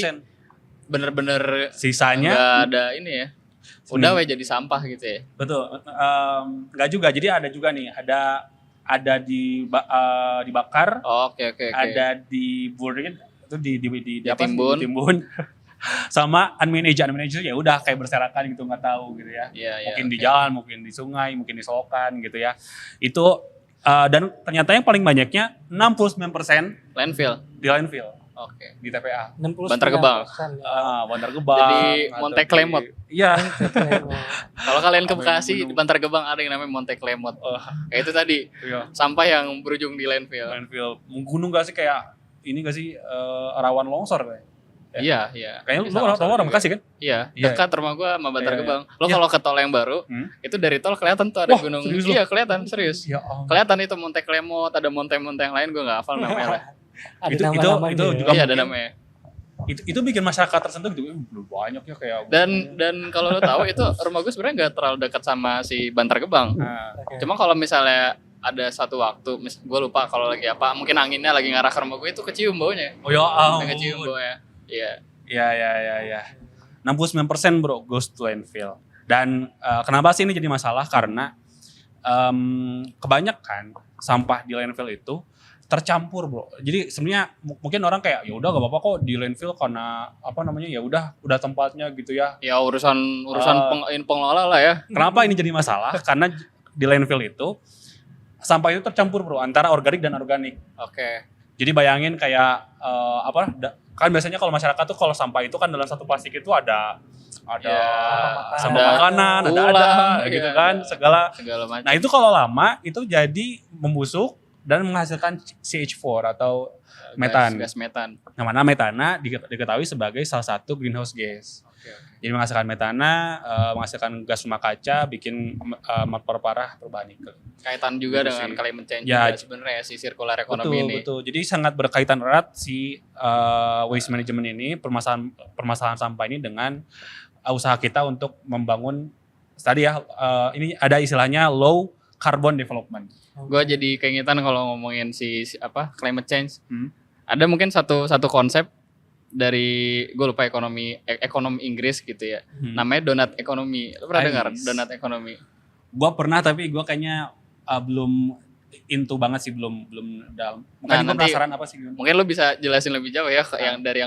[SPEAKER 2] bener-bener
[SPEAKER 1] Sisanya,
[SPEAKER 2] nggak ada ini ya. Udah weh jadi sampah gitu ya.
[SPEAKER 1] betul, nggak juga. Jadi ada juga nih, ada dibakar,
[SPEAKER 2] Oke.
[SPEAKER 1] ada diburin, itu
[SPEAKER 2] Ditimbun.
[SPEAKER 1] ditimbun. Sama unmanaged ya udah kayak berserakan gitu, nggak tahu gitu ya.
[SPEAKER 2] Iya,
[SPEAKER 1] Mungkin di
[SPEAKER 2] oke.
[SPEAKER 1] jalan, mungkin di sungai, mungkin di selokan gitu ya. Itu dan ternyata yang paling banyaknya 69%
[SPEAKER 2] Landfill.
[SPEAKER 1] di landfill,
[SPEAKER 2] Oke.
[SPEAKER 1] di TPA.
[SPEAKER 3] 69%.
[SPEAKER 2] Bantar Gebang.
[SPEAKER 3] Ya.
[SPEAKER 1] Bantar Gebang.
[SPEAKER 2] Jadi
[SPEAKER 1] atau
[SPEAKER 2] Monte
[SPEAKER 1] di-
[SPEAKER 2] Klemot.
[SPEAKER 1] Iya.
[SPEAKER 2] Kalau kalian ke
[SPEAKER 1] Sampai
[SPEAKER 2] Bekasi
[SPEAKER 1] gunung.
[SPEAKER 2] di Bantar Gebang ada yang namanya Monte Klemot.
[SPEAKER 1] Oh,
[SPEAKER 2] Kayak itu tadi
[SPEAKER 1] iya.
[SPEAKER 2] sampah yang berujung di landfill.
[SPEAKER 1] Landfill. Gunung gak sih kayak ini gak sih rawan longsor kayak?
[SPEAKER 2] Iya.
[SPEAKER 1] Kayaknya
[SPEAKER 2] Bisa
[SPEAKER 1] lu
[SPEAKER 2] longsor
[SPEAKER 1] orang
[SPEAKER 2] juga.
[SPEAKER 1] Bekasi kan?
[SPEAKER 2] Iya,
[SPEAKER 1] Iya.
[SPEAKER 2] dekat rumah gua sama Bantar
[SPEAKER 1] Iya, iya.
[SPEAKER 2] Gebang. Lo
[SPEAKER 1] Iya.
[SPEAKER 2] kalau ke tol yang baru, itu dari tol kelihatan tuh ada
[SPEAKER 1] Wah,
[SPEAKER 2] gunung.
[SPEAKER 1] serius lo?
[SPEAKER 2] Iya, kelihatan serius.
[SPEAKER 1] Ya ampun.
[SPEAKER 2] Kelihatan itu Monte Klemot, ada monte-monte yang lain gua nggak hafal namanya lah.
[SPEAKER 3] Ada
[SPEAKER 1] Itu-
[SPEAKER 3] nama-namanya
[SPEAKER 1] itu
[SPEAKER 3] ya.
[SPEAKER 1] juga
[SPEAKER 2] Iya, ada
[SPEAKER 1] mungkin-
[SPEAKER 2] namanya.
[SPEAKER 1] Itu bikin masyarakat tersentuh gitu. Banyak ya kayak.
[SPEAKER 2] Dan kalau lo tahu itu rumah gue sebenarnya nggak terlalu dekat sama si Bantar Gebang.
[SPEAKER 1] Nah,
[SPEAKER 3] Oke.
[SPEAKER 2] Cuma kalau misalnya ada satu waktu, gue lupa kalau lagi apa, mungkin anginnya lagi ngarah ke rumah gue itu kecium baunya.
[SPEAKER 1] oh ya
[SPEAKER 2] Udah kecium
[SPEAKER 1] ampun.
[SPEAKER 2] baunya. Iya.
[SPEAKER 1] Ya. 69% bro goes to landfill. Dan kenapa sih ini jadi masalah? Karena kebanyakan sampah di landfill itu tercampur bro. Jadi sebenarnya mungkin orang kayak ya udah gak apa-apa kok di landfill karena apa namanya ya udah tempatnya gitu ya.
[SPEAKER 2] Ya urusan pengelola lah ya.
[SPEAKER 1] Kenapa ini jadi masalah? Karena di landfill itu sampah itu tercampur bro antara organik dan organik.
[SPEAKER 2] Oke.
[SPEAKER 1] Jadi bayangin kayak kan biasanya kalau masyarakat tuh kalau sampah itu kan dalam satu plastik itu ada
[SPEAKER 2] Ya,
[SPEAKER 1] sampah
[SPEAKER 2] ada
[SPEAKER 1] makanan, ada
[SPEAKER 2] tulang,
[SPEAKER 1] gitu
[SPEAKER 2] iya,
[SPEAKER 1] kan, segala.
[SPEAKER 2] macam.
[SPEAKER 1] Nah, itu kalau lama itu jadi membusuk dan menghasilkan CH4 atau metan.
[SPEAKER 2] Gas metan.
[SPEAKER 1] Yang mana metana diketahui sebagai salah satu greenhouse gas.
[SPEAKER 2] Oke.
[SPEAKER 1] Jadi menghasilkan metana, menghasilkan gas rumah kaca, bikin memperparah perubahan iklim.
[SPEAKER 2] Kaitan juga
[SPEAKER 1] Gitu
[SPEAKER 2] dengan
[SPEAKER 1] sih.
[SPEAKER 2] climate change
[SPEAKER 1] Ya,
[SPEAKER 2] juga sebenarnya si circular economy ini.
[SPEAKER 1] Betul. Jadi sangat berkaitan erat si waste management ini, permasalahan sampah ini dengan usaha kita untuk membangun tadi ya ini ada istilahnya low carbon development.
[SPEAKER 2] Gue jadi keingetan kalau ngomongin si apa climate change.
[SPEAKER 1] Hmm.
[SPEAKER 2] Ada mungkin satu konsep dari gue lupa ekonomi Inggris gitu ya. Namanya donut economy. Lo pernah dengar
[SPEAKER 1] Nice.
[SPEAKER 2] donut economy?
[SPEAKER 1] Gua pernah tapi gua kayaknya belum into banget sih, belum dalam.
[SPEAKER 2] Nah,
[SPEAKER 1] Makanya gua
[SPEAKER 2] nanti-
[SPEAKER 1] penasaran apa sih gimana.
[SPEAKER 2] Mungkin lo bisa jelasin lebih jauh ya yang dari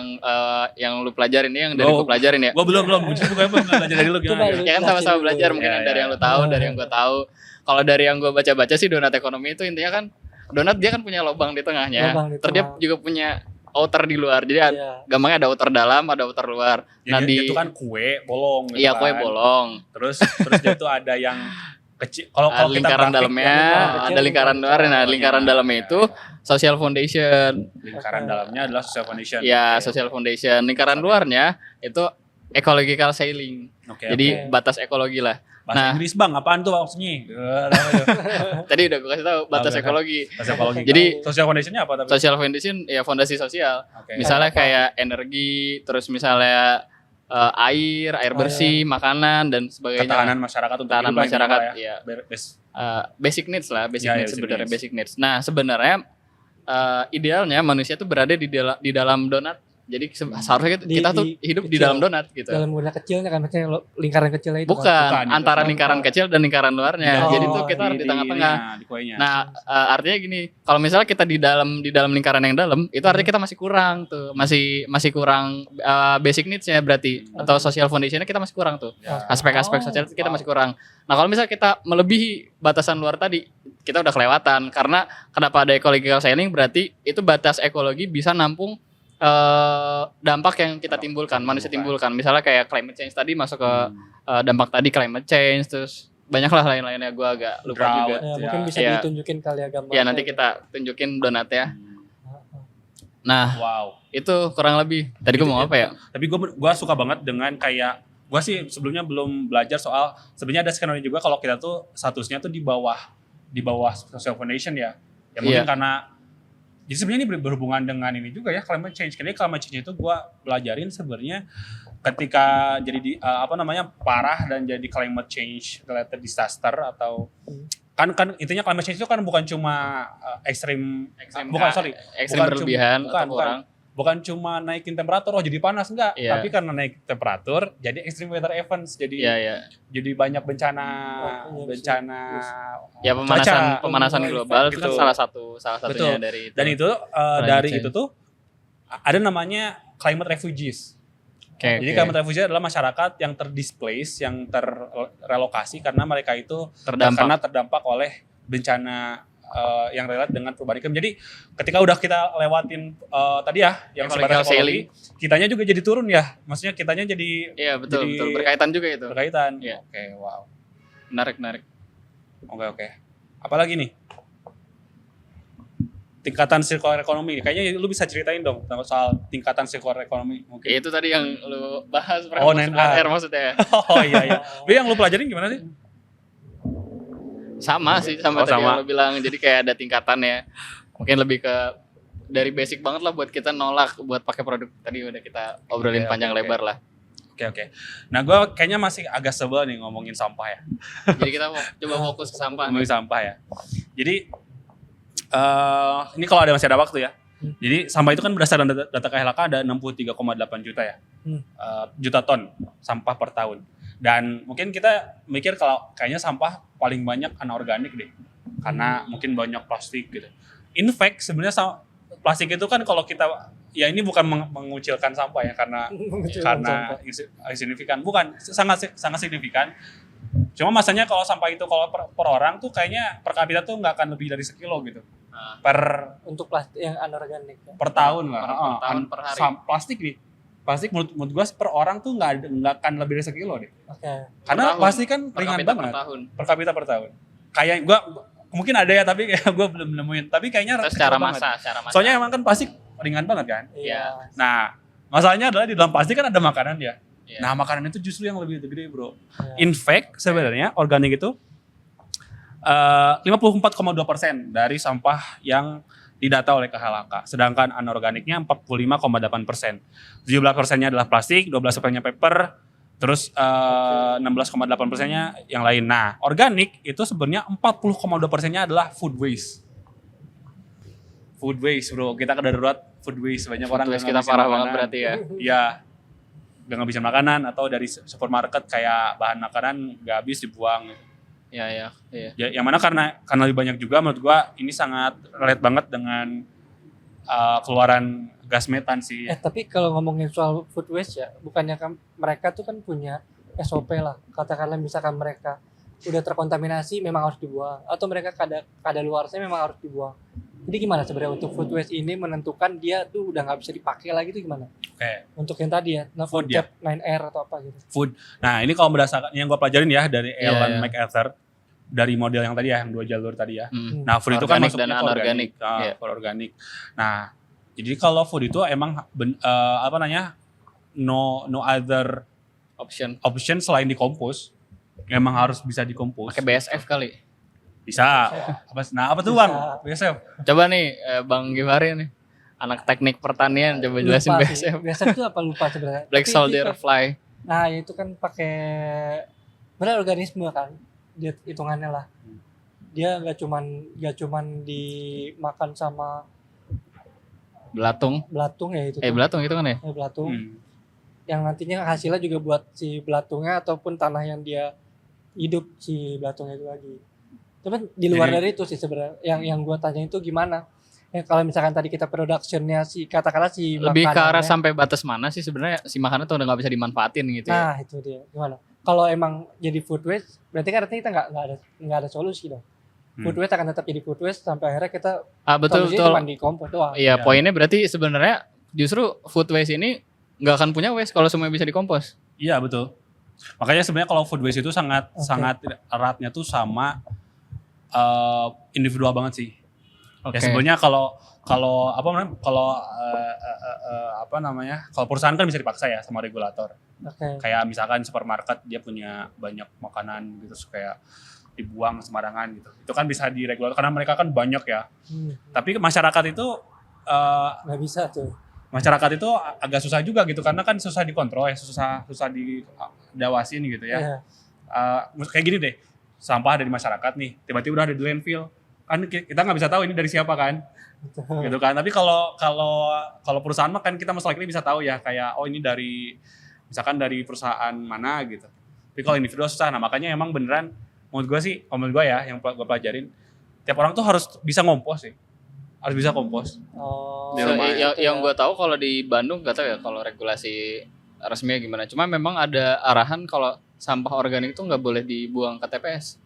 [SPEAKER 2] yang lu pelajarin ini, yang dari
[SPEAKER 1] Oh.
[SPEAKER 2] gue pelajarin ya.
[SPEAKER 1] Gua belum jujur gua belum belajar dari lu
[SPEAKER 3] Coba
[SPEAKER 1] gimana.
[SPEAKER 3] lu.
[SPEAKER 1] Ya?
[SPEAKER 2] Ya kan sama-sama
[SPEAKER 3] Jelasin
[SPEAKER 2] belajar
[SPEAKER 3] dulu.
[SPEAKER 2] mungkin
[SPEAKER 1] Ya,
[SPEAKER 2] yang dari
[SPEAKER 1] ya.
[SPEAKER 2] yang lu tahu, dari yang gue tahu. Kalau dari yang gue baca-baca sih donut ekonomi itu intinya kan donat dia kan punya lubang di tengahnya.
[SPEAKER 3] Lubang di
[SPEAKER 2] Terus dia
[SPEAKER 3] tengah.
[SPEAKER 2] juga punya outer di luar. Jadi
[SPEAKER 3] Iya.
[SPEAKER 2] gampangnya ada outer dalam, ada outer luar. Nah
[SPEAKER 1] Jadi itu kan kue bolong gitu
[SPEAKER 2] iya kue
[SPEAKER 1] kan.
[SPEAKER 2] bolong.
[SPEAKER 1] Terus dia tuh ada yang kecil. Kalau
[SPEAKER 2] Ada
[SPEAKER 1] kita
[SPEAKER 2] lingkaran
[SPEAKER 1] grafik,
[SPEAKER 2] dalamnya,
[SPEAKER 3] kecil,
[SPEAKER 2] ada lingkaran luar. Nah,
[SPEAKER 1] Oh,
[SPEAKER 2] lingkaran
[SPEAKER 1] iya,
[SPEAKER 2] dalamnya
[SPEAKER 1] iya,
[SPEAKER 2] itu social foundation.
[SPEAKER 1] lingkaran
[SPEAKER 3] Oke.
[SPEAKER 1] dalamnya adalah social foundation.
[SPEAKER 2] Ya,
[SPEAKER 1] Oke.
[SPEAKER 2] social foundation. Lingkaran luarnya itu ecological ceiling.
[SPEAKER 1] Oke,
[SPEAKER 2] Jadi
[SPEAKER 3] oke.
[SPEAKER 2] batas ekologi lah.
[SPEAKER 1] bahasa
[SPEAKER 2] nah.
[SPEAKER 1] Inggris Bang, apaan tuh maksudnya?
[SPEAKER 2] Tadi udah gue kasih tahu batas
[SPEAKER 1] Oke.
[SPEAKER 2] ekologi.
[SPEAKER 1] Bahasa ekologi.
[SPEAKER 2] Jadi
[SPEAKER 1] social foundationnya apa tapi?
[SPEAKER 2] social foundation ya fondasi sosial.
[SPEAKER 1] Oke.
[SPEAKER 2] Misalnya kayak energi, terus misalnya air bersih, makanan dan sebagainya.
[SPEAKER 1] Ketahanan masyarakat untuk
[SPEAKER 2] Ketahanan
[SPEAKER 1] hidup lah
[SPEAKER 2] masyarakat,
[SPEAKER 1] intinya
[SPEAKER 2] ya.
[SPEAKER 1] lah ya. Best.
[SPEAKER 2] Basic needs lah, basic
[SPEAKER 1] Ya, ya,
[SPEAKER 2] needs
[SPEAKER 1] basic
[SPEAKER 2] sebenarnya
[SPEAKER 1] needs.
[SPEAKER 2] basic needs. Nah, sebenarnya idealnya manusia tuh berada di dalam donat. Jadi seharusnya kita tuh hidup di
[SPEAKER 3] kecil.
[SPEAKER 2] dalam donat gitu.
[SPEAKER 3] Dalam guna kecilnya kan, maksudnya lingkaran kecilnya itu.
[SPEAKER 2] Bukan,
[SPEAKER 1] Bukan, itu.
[SPEAKER 2] antara lingkaran kecil dan lingkaran luarnya.
[SPEAKER 3] Oh,
[SPEAKER 2] Jadi tuh kita harus di tengah-tengah.
[SPEAKER 1] Di kuenya.
[SPEAKER 2] Nah, artinya gini, kalau misalnya kita di dalam lingkaran yang dalam, itu artinya kita masih kurang tuh, masih kurang basic needs-nya berarti, atau social foundation-nya kita masih kurang tuh.
[SPEAKER 1] Ya.
[SPEAKER 2] Aspek-aspek sosial kita masih kurang. Nah, kalau misalnya kita melebihi batasan luar tadi, kita udah kelewatan. Karena kenapa ada ecological signing, berarti itu batas ekologi bisa nampung dampak yang kita timbulkan, manusia timbulkan. Misalnya kayak climate change tadi masuk ke dampak tadi climate change, terus banyaklah lain-lainnya, gue agak lupa
[SPEAKER 1] Drought.
[SPEAKER 2] juga.
[SPEAKER 3] Ya, mungkin bisa
[SPEAKER 2] Iya.
[SPEAKER 3] ditunjukin kali ya gambarnya.
[SPEAKER 2] Ya nanti kita tunjukin donatnya. Nah
[SPEAKER 1] Wow.
[SPEAKER 2] itu kurang lebih. Tadi gue mau apa ya?
[SPEAKER 1] Tapi gue suka banget dengan kayak gue sih sebelumnya belum belajar soal sebenarnya ada skenario juga kalau kita tuh statusnya tuh di bawah social foundation ya. Ya mungkin
[SPEAKER 2] Iya.
[SPEAKER 1] karena jadi sebenarnya ini berhubungan dengan ini juga ya climate change. Karena climate change itu gue belajarin sebenarnya ketika jadi parah dan jadi climate change related disaster atau kan intinya climate change itu kan bukan cuma ekstrim bukan
[SPEAKER 2] berlebihan
[SPEAKER 1] bukan,
[SPEAKER 2] atau kurang.
[SPEAKER 1] bukan cuma naikin temperatur jadi panas enggak,
[SPEAKER 2] Iya.
[SPEAKER 1] tapi karena naik temperatur jadi extreme weather events, jadi
[SPEAKER 2] Iya.
[SPEAKER 1] jadi banyak bencana
[SPEAKER 3] Oh,
[SPEAKER 2] Ya
[SPEAKER 1] cuaca.
[SPEAKER 2] pemanasan global itu kan
[SPEAKER 1] Betul.
[SPEAKER 2] salah satunya
[SPEAKER 1] Betul.
[SPEAKER 2] dari itu.
[SPEAKER 1] Dan itu
[SPEAKER 2] Climate
[SPEAKER 1] dari
[SPEAKER 2] change.
[SPEAKER 1] itu tuh ada namanya climate refugees.
[SPEAKER 2] Oke,
[SPEAKER 1] Jadi climate refugees adalah masyarakat yang terdisplace, yang terrelokasi karena mereka itu terdampak oleh bencana yang relate dengan perubahan iklim. Jadi ketika udah kita lewatin tadi ya yang
[SPEAKER 2] Ecological
[SPEAKER 1] sebatas ekologi, kitanya juga jadi turun ya. Maksudnya kitanya jadi
[SPEAKER 2] Iya betul,
[SPEAKER 1] jadi
[SPEAKER 2] betul berkaitan juga itu.
[SPEAKER 1] berkaitan.
[SPEAKER 2] Iya.
[SPEAKER 1] Oke, wow.
[SPEAKER 2] Menarik.
[SPEAKER 1] Oke. Apalagi nih? Tingkatan circular economy. Kayaknya lu bisa ceritain dong tentang soal tingkatan circular economy mungkin.
[SPEAKER 2] Ya, itu tadi yang lu bahas
[SPEAKER 1] Oh, 9R.
[SPEAKER 2] maksudnya.
[SPEAKER 1] Oh iya. Tapi yang lu pelajarin gimana sih?
[SPEAKER 2] Sama sih sama
[SPEAKER 1] Oh,
[SPEAKER 2] tadi
[SPEAKER 1] sama.
[SPEAKER 2] yang lu bilang. Jadi kayak ada tingkatannya. Mungkin lebih ke dari basic banget lah buat kita nolak buat pakai produk tadi udah kita obrolin
[SPEAKER 1] Oke,
[SPEAKER 2] panjang
[SPEAKER 1] oke.
[SPEAKER 2] lebar lah.
[SPEAKER 1] Oke. Nah, gue kayaknya masih agak sebel nih ngomongin sampah ya.
[SPEAKER 2] Jadi kita mau coba fokus ke sampah.
[SPEAKER 1] Ngomongin sampah ya. Jadi ini kalau masih ada waktu ya. Jadi sampah itu kan berdasarkan data KLHK ada 63,8 juta ya. Juta ton sampah per tahun. Dan mungkin kita mikir kalau kayaknya sampah paling banyak anorganik deh. Karena mungkin banyak plastik gitu. In fact sebenarnya plastik itu kan kalau kita ya ini bukan mengucilkan sampah ya karena signifikan, bukan sangat signifikan. Cuma masanya kalau sampah itu kalau per orang tuh kayaknya per kapita tuh nggak akan lebih dari sekilo gitu.
[SPEAKER 3] Untuk plastik yang anorganik ya.
[SPEAKER 1] Per tahun lah.
[SPEAKER 2] Per tahun, per hari.
[SPEAKER 1] Plastik nih. Plastik menurut gua per orang tuh nggak akan lebih dari sekilo deh.
[SPEAKER 3] Oke.
[SPEAKER 1] Karena
[SPEAKER 2] tahun.
[SPEAKER 1] plastik kan
[SPEAKER 2] Per
[SPEAKER 1] ringan
[SPEAKER 2] kapita
[SPEAKER 1] banget.
[SPEAKER 2] per tahun.
[SPEAKER 1] Per kapita per tahun. Kayak gua mungkin ada ya tapi kayak gua belum nemuin. Tapi kayaknya
[SPEAKER 2] Terus
[SPEAKER 1] kecil
[SPEAKER 2] secara
[SPEAKER 1] banget.
[SPEAKER 2] massa.
[SPEAKER 1] Soalnya emang kan plastik ringan banget kan.
[SPEAKER 3] Iya.
[SPEAKER 1] Nah, masalahnya adalah di dalam plastik kan ada makanan ya.
[SPEAKER 2] Iya.
[SPEAKER 1] Nah, makanan itu justru yang lebih gede, bro.
[SPEAKER 3] Iya.
[SPEAKER 1] In fact, sebenarnya organik itu 54,2% dari sampah yang didata oleh KHLK. Sedangkan anorganiknya 45,8%. 17%-nya adalah plastik, 12%-nya paper, terus 16,8%-nya yang lain. Nah, organik itu sebenarnya 40,2%-nya adalah food waste. Food waste, bro. Kita darurat food waste. Banyak orang
[SPEAKER 2] Terus
[SPEAKER 1] nggak
[SPEAKER 2] kita
[SPEAKER 1] ngabisin
[SPEAKER 2] parah
[SPEAKER 1] makanan.
[SPEAKER 2] banget berarti ya.
[SPEAKER 1] Iya, gak ngabisin makanan atau dari supermarket kayak bahan makanan gak habis dibuang.
[SPEAKER 2] Iya.
[SPEAKER 1] Ya, yang mana karena lebih banyak juga menurut gua ini sangat relate banget dengan keluaran gas metan sih.
[SPEAKER 3] Tapi kalau ngomongin soal food waste ya, bukannya mereka tuh kan punya SOP lah. Katakanlah misalkan mereka udah terkontaminasi memang harus dibuang, atau mereka kadaluarsanya memang harus dibuang. Jadi gimana sebenarnya untuk food waste ini menentukan dia tuh udah nggak bisa dipakai lagi tuh gimana?
[SPEAKER 1] Oke.
[SPEAKER 3] Untuk yang tadi ya,
[SPEAKER 1] Food ya.
[SPEAKER 3] 9R atau apa gitu.
[SPEAKER 1] Nah, ini kalau berdasarkan yang gua pelajarin ya dari
[SPEAKER 2] Iya,
[SPEAKER 1] Alan
[SPEAKER 2] iya.
[SPEAKER 1] MacArthur dari model yang tadi ya, yang 2 jalur tadi ya.
[SPEAKER 2] Hmm.
[SPEAKER 1] Nah, food itu kan
[SPEAKER 2] Organik
[SPEAKER 1] masuknya
[SPEAKER 2] dan
[SPEAKER 1] ke
[SPEAKER 2] anorganik. Iya.
[SPEAKER 1] for organik. Nah, jadi kalau food itu emang no other option selain dikompos. Emang harus bisa dikompos.
[SPEAKER 2] Pakai BSF kali.
[SPEAKER 1] Bisa. Apa tuh
[SPEAKER 3] Bisa.
[SPEAKER 1] Bang? BSF.
[SPEAKER 2] Coba nih Bang Gimari nih. Anak teknik pertanian coba jelasin
[SPEAKER 3] Lupa sih.
[SPEAKER 2] BSF.
[SPEAKER 3] BSF itu apa lupa sebenarnya.
[SPEAKER 2] Black
[SPEAKER 3] Tapi
[SPEAKER 2] Soldier
[SPEAKER 3] itu-
[SPEAKER 2] Fly.
[SPEAKER 3] Nah, itu kan pakai benar organisme kan. Dia hitungannya lah. Dia nggak cuman dimakan sama
[SPEAKER 2] Belatung.
[SPEAKER 3] belatung ya itu.
[SPEAKER 2] Belatung itu kan ya?
[SPEAKER 3] Belatung. Yang nantinya hasilnya juga buat si belatungnya ataupun tanah yang dia hidup si belatungnya itu lagi. Cuman di luar
[SPEAKER 1] Jadi-
[SPEAKER 3] dari itu sih sebenarnya yang gua tanya itu gimana? Kalau misalkan tadi kita productionnya si katakanlah si
[SPEAKER 2] Lebih ke arah
[SPEAKER 3] makanannya-
[SPEAKER 2] sampai batas mana sih sebenarnya si makanan tuh udah nggak bisa dimanfaatin gitu ya?
[SPEAKER 3] Nah itu dia gimana? Kalau emang jadi food waste berarti kan artinya kita nggak ada solusi dong. food waste akan tetap jadi food waste sampai akhirnya kita
[SPEAKER 2] Betul
[SPEAKER 3] solusinya
[SPEAKER 2] betul.
[SPEAKER 3] cuma di kompos doang.
[SPEAKER 2] Iya,
[SPEAKER 1] Iya.
[SPEAKER 2] poinnya berarti sebenarnya justru food waste ini nggak akan punya waste kalau semuanya bisa dikompos.
[SPEAKER 1] Iya betul. Makanya sebenarnya kalau food waste itu sangat
[SPEAKER 3] Oke.
[SPEAKER 1] sangat eratnya tuh sama individual banget sih.
[SPEAKER 2] Oke.
[SPEAKER 1] Ya sebenarnya kalau kalau perusahaan kan bisa dipaksa ya sama regulator.
[SPEAKER 3] Oke.
[SPEAKER 1] Kayak misalkan supermarket dia punya banyak makanan gitu terus kayak dibuang sembarangan gitu. Itu kan bisa diregulator karena mereka kan banyak ya. Tapi masyarakat itu
[SPEAKER 3] Nggak bisa tuh.
[SPEAKER 1] masyarakat itu agak susah juga gitu karena kan susah dikontrol ya, susah diawasin gitu ya.
[SPEAKER 3] Iya.
[SPEAKER 1] Kayak gini deh, sampah ada di masyarakat nih, tiba-tiba udah ada di landfill, kan kita nggak bisa tahu ini dari siapa kan,
[SPEAKER 3] Betul.
[SPEAKER 1] gitu kan. Tapi kalau perusahaan mah kan kita most likely bisa tahu ya, kayak oh ini dari misalkan dari perusahaan mana gitu. Tapi kalau individual susah, nah makanya emang beneran menurut gue ya yang gue pelajarin, tiap orang tuh harus bisa ngompos sih, harus bisa kompos.
[SPEAKER 3] Oh,
[SPEAKER 1] Di rumah
[SPEAKER 3] gitu
[SPEAKER 2] yang
[SPEAKER 3] ya.
[SPEAKER 2] gue tahu kalau di Bandung nggak tahu ya kalau regulasi resminya gimana. Cuma memang ada arahan kalau sampah organik itu nggak boleh dibuang ke TPS.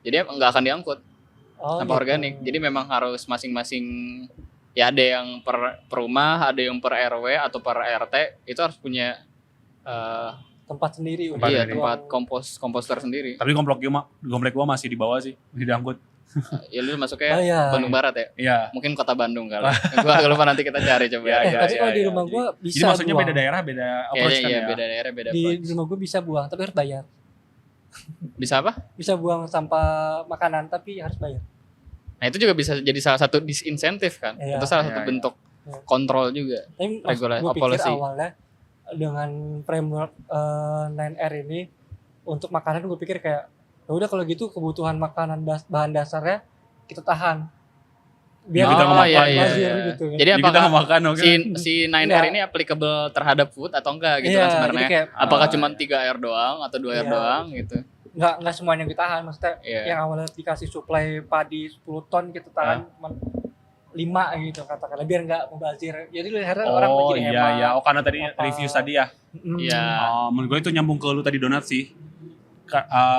[SPEAKER 2] Jadi nggak akan diangkut
[SPEAKER 3] Oh,
[SPEAKER 2] sampah
[SPEAKER 3] gitu.
[SPEAKER 2] organik. Jadi memang harus masing-masing, ya ada yang per rumah, ada yang per RW atau per RT itu harus punya
[SPEAKER 3] Tempat sendiri.
[SPEAKER 1] Tempat
[SPEAKER 2] iya
[SPEAKER 1] sendiri.
[SPEAKER 2] tempat komposter sendiri.
[SPEAKER 1] Tapi komplek gua masih di bawah sih, masih diangkut.
[SPEAKER 2] Ya lu masuknya
[SPEAKER 3] Bayar.
[SPEAKER 2] Bandung Barat ya?
[SPEAKER 1] Iya.
[SPEAKER 2] Mungkin kota Bandung kali. Gua agak lupa, nanti kita cari coba.
[SPEAKER 1] Iya,
[SPEAKER 3] Eh,
[SPEAKER 1] iya,
[SPEAKER 3] tapi
[SPEAKER 1] iya,
[SPEAKER 3] kalau di
[SPEAKER 1] iya.
[SPEAKER 3] rumah gua bisa
[SPEAKER 1] Jadi maksudnya
[SPEAKER 3] buang.
[SPEAKER 1] beda daerah, beda approach kan
[SPEAKER 2] Iya,
[SPEAKER 1] ya.
[SPEAKER 2] beda daerah, beda
[SPEAKER 3] Di
[SPEAKER 2] approach.
[SPEAKER 3] rumah gua bisa buang, tapi harus bayar.
[SPEAKER 2] Bisa apa?
[SPEAKER 3] Bisa buang sampah makanan, tapi harus bayar.
[SPEAKER 2] Nah itu juga bisa jadi salah satu disinsentif kan.
[SPEAKER 3] Iya.
[SPEAKER 2] Itu salah satu
[SPEAKER 1] Iya,
[SPEAKER 2] bentuk
[SPEAKER 3] Iya.
[SPEAKER 2] kontrol juga.
[SPEAKER 3] Tapi
[SPEAKER 2] Regulasi,
[SPEAKER 3] gue pikir
[SPEAKER 2] policy.
[SPEAKER 3] awalnya dengan framework 9R ini untuk makanan gue pikir kayak ya udah kalau gitu kebutuhan makanan bahan dasarnya kita tahan biar
[SPEAKER 1] Kita nggak makan,
[SPEAKER 3] bazir
[SPEAKER 2] iya.
[SPEAKER 3] gitu kan.
[SPEAKER 2] Jadi
[SPEAKER 1] Jadi kita
[SPEAKER 2] apakah
[SPEAKER 1] nggak makan, oke.
[SPEAKER 2] si 9R
[SPEAKER 3] Iya.
[SPEAKER 2] ini applicable terhadap food atau enggak gitu
[SPEAKER 3] Iya,
[SPEAKER 2] kan
[SPEAKER 3] jadi
[SPEAKER 2] sebenarnya?
[SPEAKER 3] kayak
[SPEAKER 2] Apakah
[SPEAKER 1] Ah,
[SPEAKER 2] cuma
[SPEAKER 1] iya.
[SPEAKER 2] 3R doang atau 2R
[SPEAKER 3] Iya.
[SPEAKER 2] doang gitu?
[SPEAKER 3] nggak semuanya ditahan, maksudnya
[SPEAKER 2] Iya.
[SPEAKER 3] yang awalnya dikasih suplai padi 10 ton kita tahan cuma 5 gitu katakanlah biar nggak mubazir. Jadi akhirnya orang
[SPEAKER 1] Oh
[SPEAKER 3] jadi
[SPEAKER 1] iya
[SPEAKER 3] hemat.
[SPEAKER 1] iya, oh karena tadi
[SPEAKER 3] Apa.
[SPEAKER 1] review tadi ya.
[SPEAKER 2] Iya.
[SPEAKER 1] Menurut gue itu nyambung ke lu tadi Donat sih.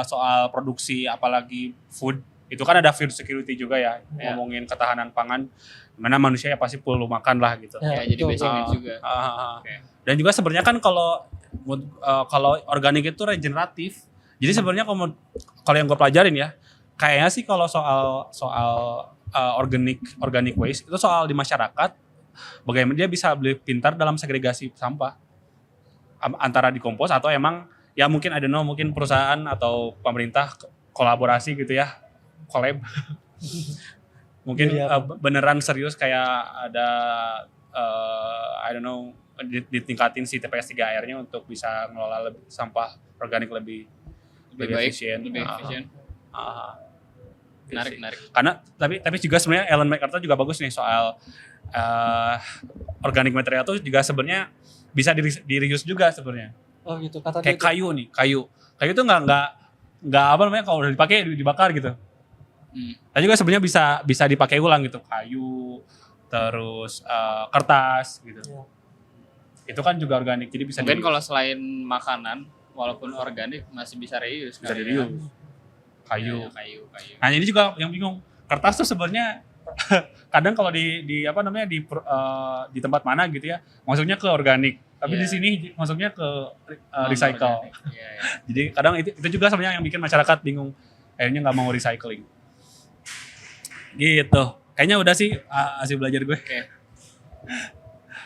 [SPEAKER 1] Soal produksi apalagi food itu kan ada food security juga ya,
[SPEAKER 2] Iya.
[SPEAKER 1] ngomongin ketahanan pangan, mana manusia ya pasti perlu makan lah gitu.
[SPEAKER 2] Ya, jadi
[SPEAKER 3] betul.
[SPEAKER 2] basic
[SPEAKER 1] Ah,
[SPEAKER 2] needs juga. Oke.
[SPEAKER 1] Dan juga sebenarnya kan kalau organik itu regeneratif. Jadi sebenarnya kalau yang gue pelajarin ya, kayaknya sih kalau soal organic waste itu soal di masyarakat, bagaimana dia bisa lebih pintar dalam segregasi sampah antara dikompos atau emang ya mungkin mungkin perusahaan atau pemerintah kolaborasi gitu ya, collab. Mungkin
[SPEAKER 3] Iya.
[SPEAKER 1] beneran serius kayak ada I don't know ditingkatin si TPS 3R-nya untuk bisa ngelola sampah organik lebih
[SPEAKER 2] Lebih baik,
[SPEAKER 1] efisien.
[SPEAKER 2] lebih efisien.
[SPEAKER 1] Gitu
[SPEAKER 2] Menarik,
[SPEAKER 1] sih.
[SPEAKER 2] menarik.
[SPEAKER 1] Karena tapi juga sebenarnya Ellen MacArthur juga bagus nih soal organic material tuh juga sebenarnya bisa di reuse juga sebenarnya.
[SPEAKER 3] Oh gitu kata
[SPEAKER 1] Kayak
[SPEAKER 3] dia.
[SPEAKER 1] kayu tuh nggak apa namanya kalau udah dipakai dibakar gitu. Tapi juga sebenarnya bisa dipakai ulang gitu, kayu terus kertas gitu.
[SPEAKER 3] Iya.
[SPEAKER 1] Itu kan juga organik jadi bisa
[SPEAKER 2] Mungkin
[SPEAKER 1] di-reuse.
[SPEAKER 2] kalau selain makanan, walaupun organik masih bisa reuse.
[SPEAKER 1] Bisa
[SPEAKER 2] kali
[SPEAKER 1] di-reuse.
[SPEAKER 2] ya.
[SPEAKER 1] Kayu.
[SPEAKER 2] Iya, kayu.
[SPEAKER 1] Nah ini juga yang bingung, kertas tuh sebenarnya kadang kalau di apa namanya di tempat mana gitu ya, masuknya ke organik, tapi
[SPEAKER 2] Iya.
[SPEAKER 1] di sini masuknya ke recycle.
[SPEAKER 2] Non-organik. Iya, iya.
[SPEAKER 1] Jadi kadang itu juga sebenarnya yang bikin masyarakat bingung, akhirnya nggak mau recycling. Gitu. Kayaknya udah sih hasil belajar gue.
[SPEAKER 2] Oke.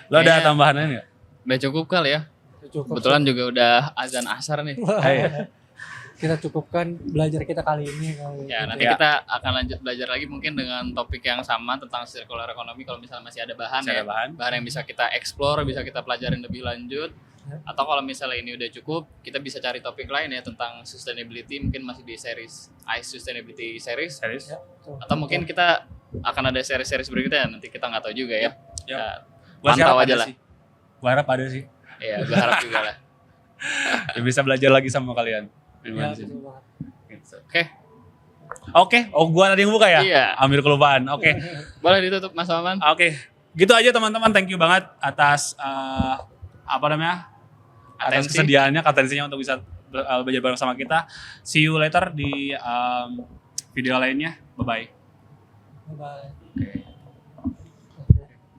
[SPEAKER 1] Lo ada
[SPEAKER 2] Kayaknya-
[SPEAKER 1] tambahan lain nggak?
[SPEAKER 2] Udah cukup kali ya.
[SPEAKER 3] Cukup.
[SPEAKER 2] Kebetulan juga udah azan asar nih.
[SPEAKER 1] Iya.
[SPEAKER 3] Kita cukupkan belajar kita kali ini kali.
[SPEAKER 2] Ya,
[SPEAKER 3] gitu.
[SPEAKER 2] nanti kita akan lanjut belajar lagi mungkin dengan topik yang sama tentang circular economy kalau misalnya masih ada bahan
[SPEAKER 1] Masih
[SPEAKER 2] ya.
[SPEAKER 1] ada bahan.
[SPEAKER 2] Bahan yang bisa kita explore, bisa kita pelajarin lebih lanjut.
[SPEAKER 3] Ya.
[SPEAKER 2] Atau kalau misalnya ini udah cukup, kita bisa cari topik lain ya tentang sustainability, mungkin masih di series ICE Sustainability Series.
[SPEAKER 1] Serius?
[SPEAKER 3] Ya, betul.
[SPEAKER 2] Atau mungkin kita akan ada series-series berikutnya, nanti kita nggak tahu juga ya.
[SPEAKER 1] Ya.
[SPEAKER 2] Ya,
[SPEAKER 1] Gua sih
[SPEAKER 2] Pantau
[SPEAKER 1] harap
[SPEAKER 2] aja
[SPEAKER 1] ada
[SPEAKER 2] lah.
[SPEAKER 1] sih. Gua harap ada sih.
[SPEAKER 2] ya gue harap juga lah.
[SPEAKER 1] Ya, bisa belajar lagi sama kalian.
[SPEAKER 3] Ya, betul banget.
[SPEAKER 1] Gitu.
[SPEAKER 2] Oke,
[SPEAKER 1] Oke, oh gua tadi yang buka ya?
[SPEAKER 2] Iya.
[SPEAKER 1] Ambil kelupaan. Oke.
[SPEAKER 2] boleh ditutup Mas Maman.
[SPEAKER 1] Oke. Gitu aja teman-teman. Thank you banget atas apa namanya? Atas
[SPEAKER 2] Atensi.
[SPEAKER 1] kesediaannya, atensinya untuk bisa belajar bareng sama kita. See you later di video lainnya. Bye-bye.
[SPEAKER 3] Bye bye.
[SPEAKER 2] Oke.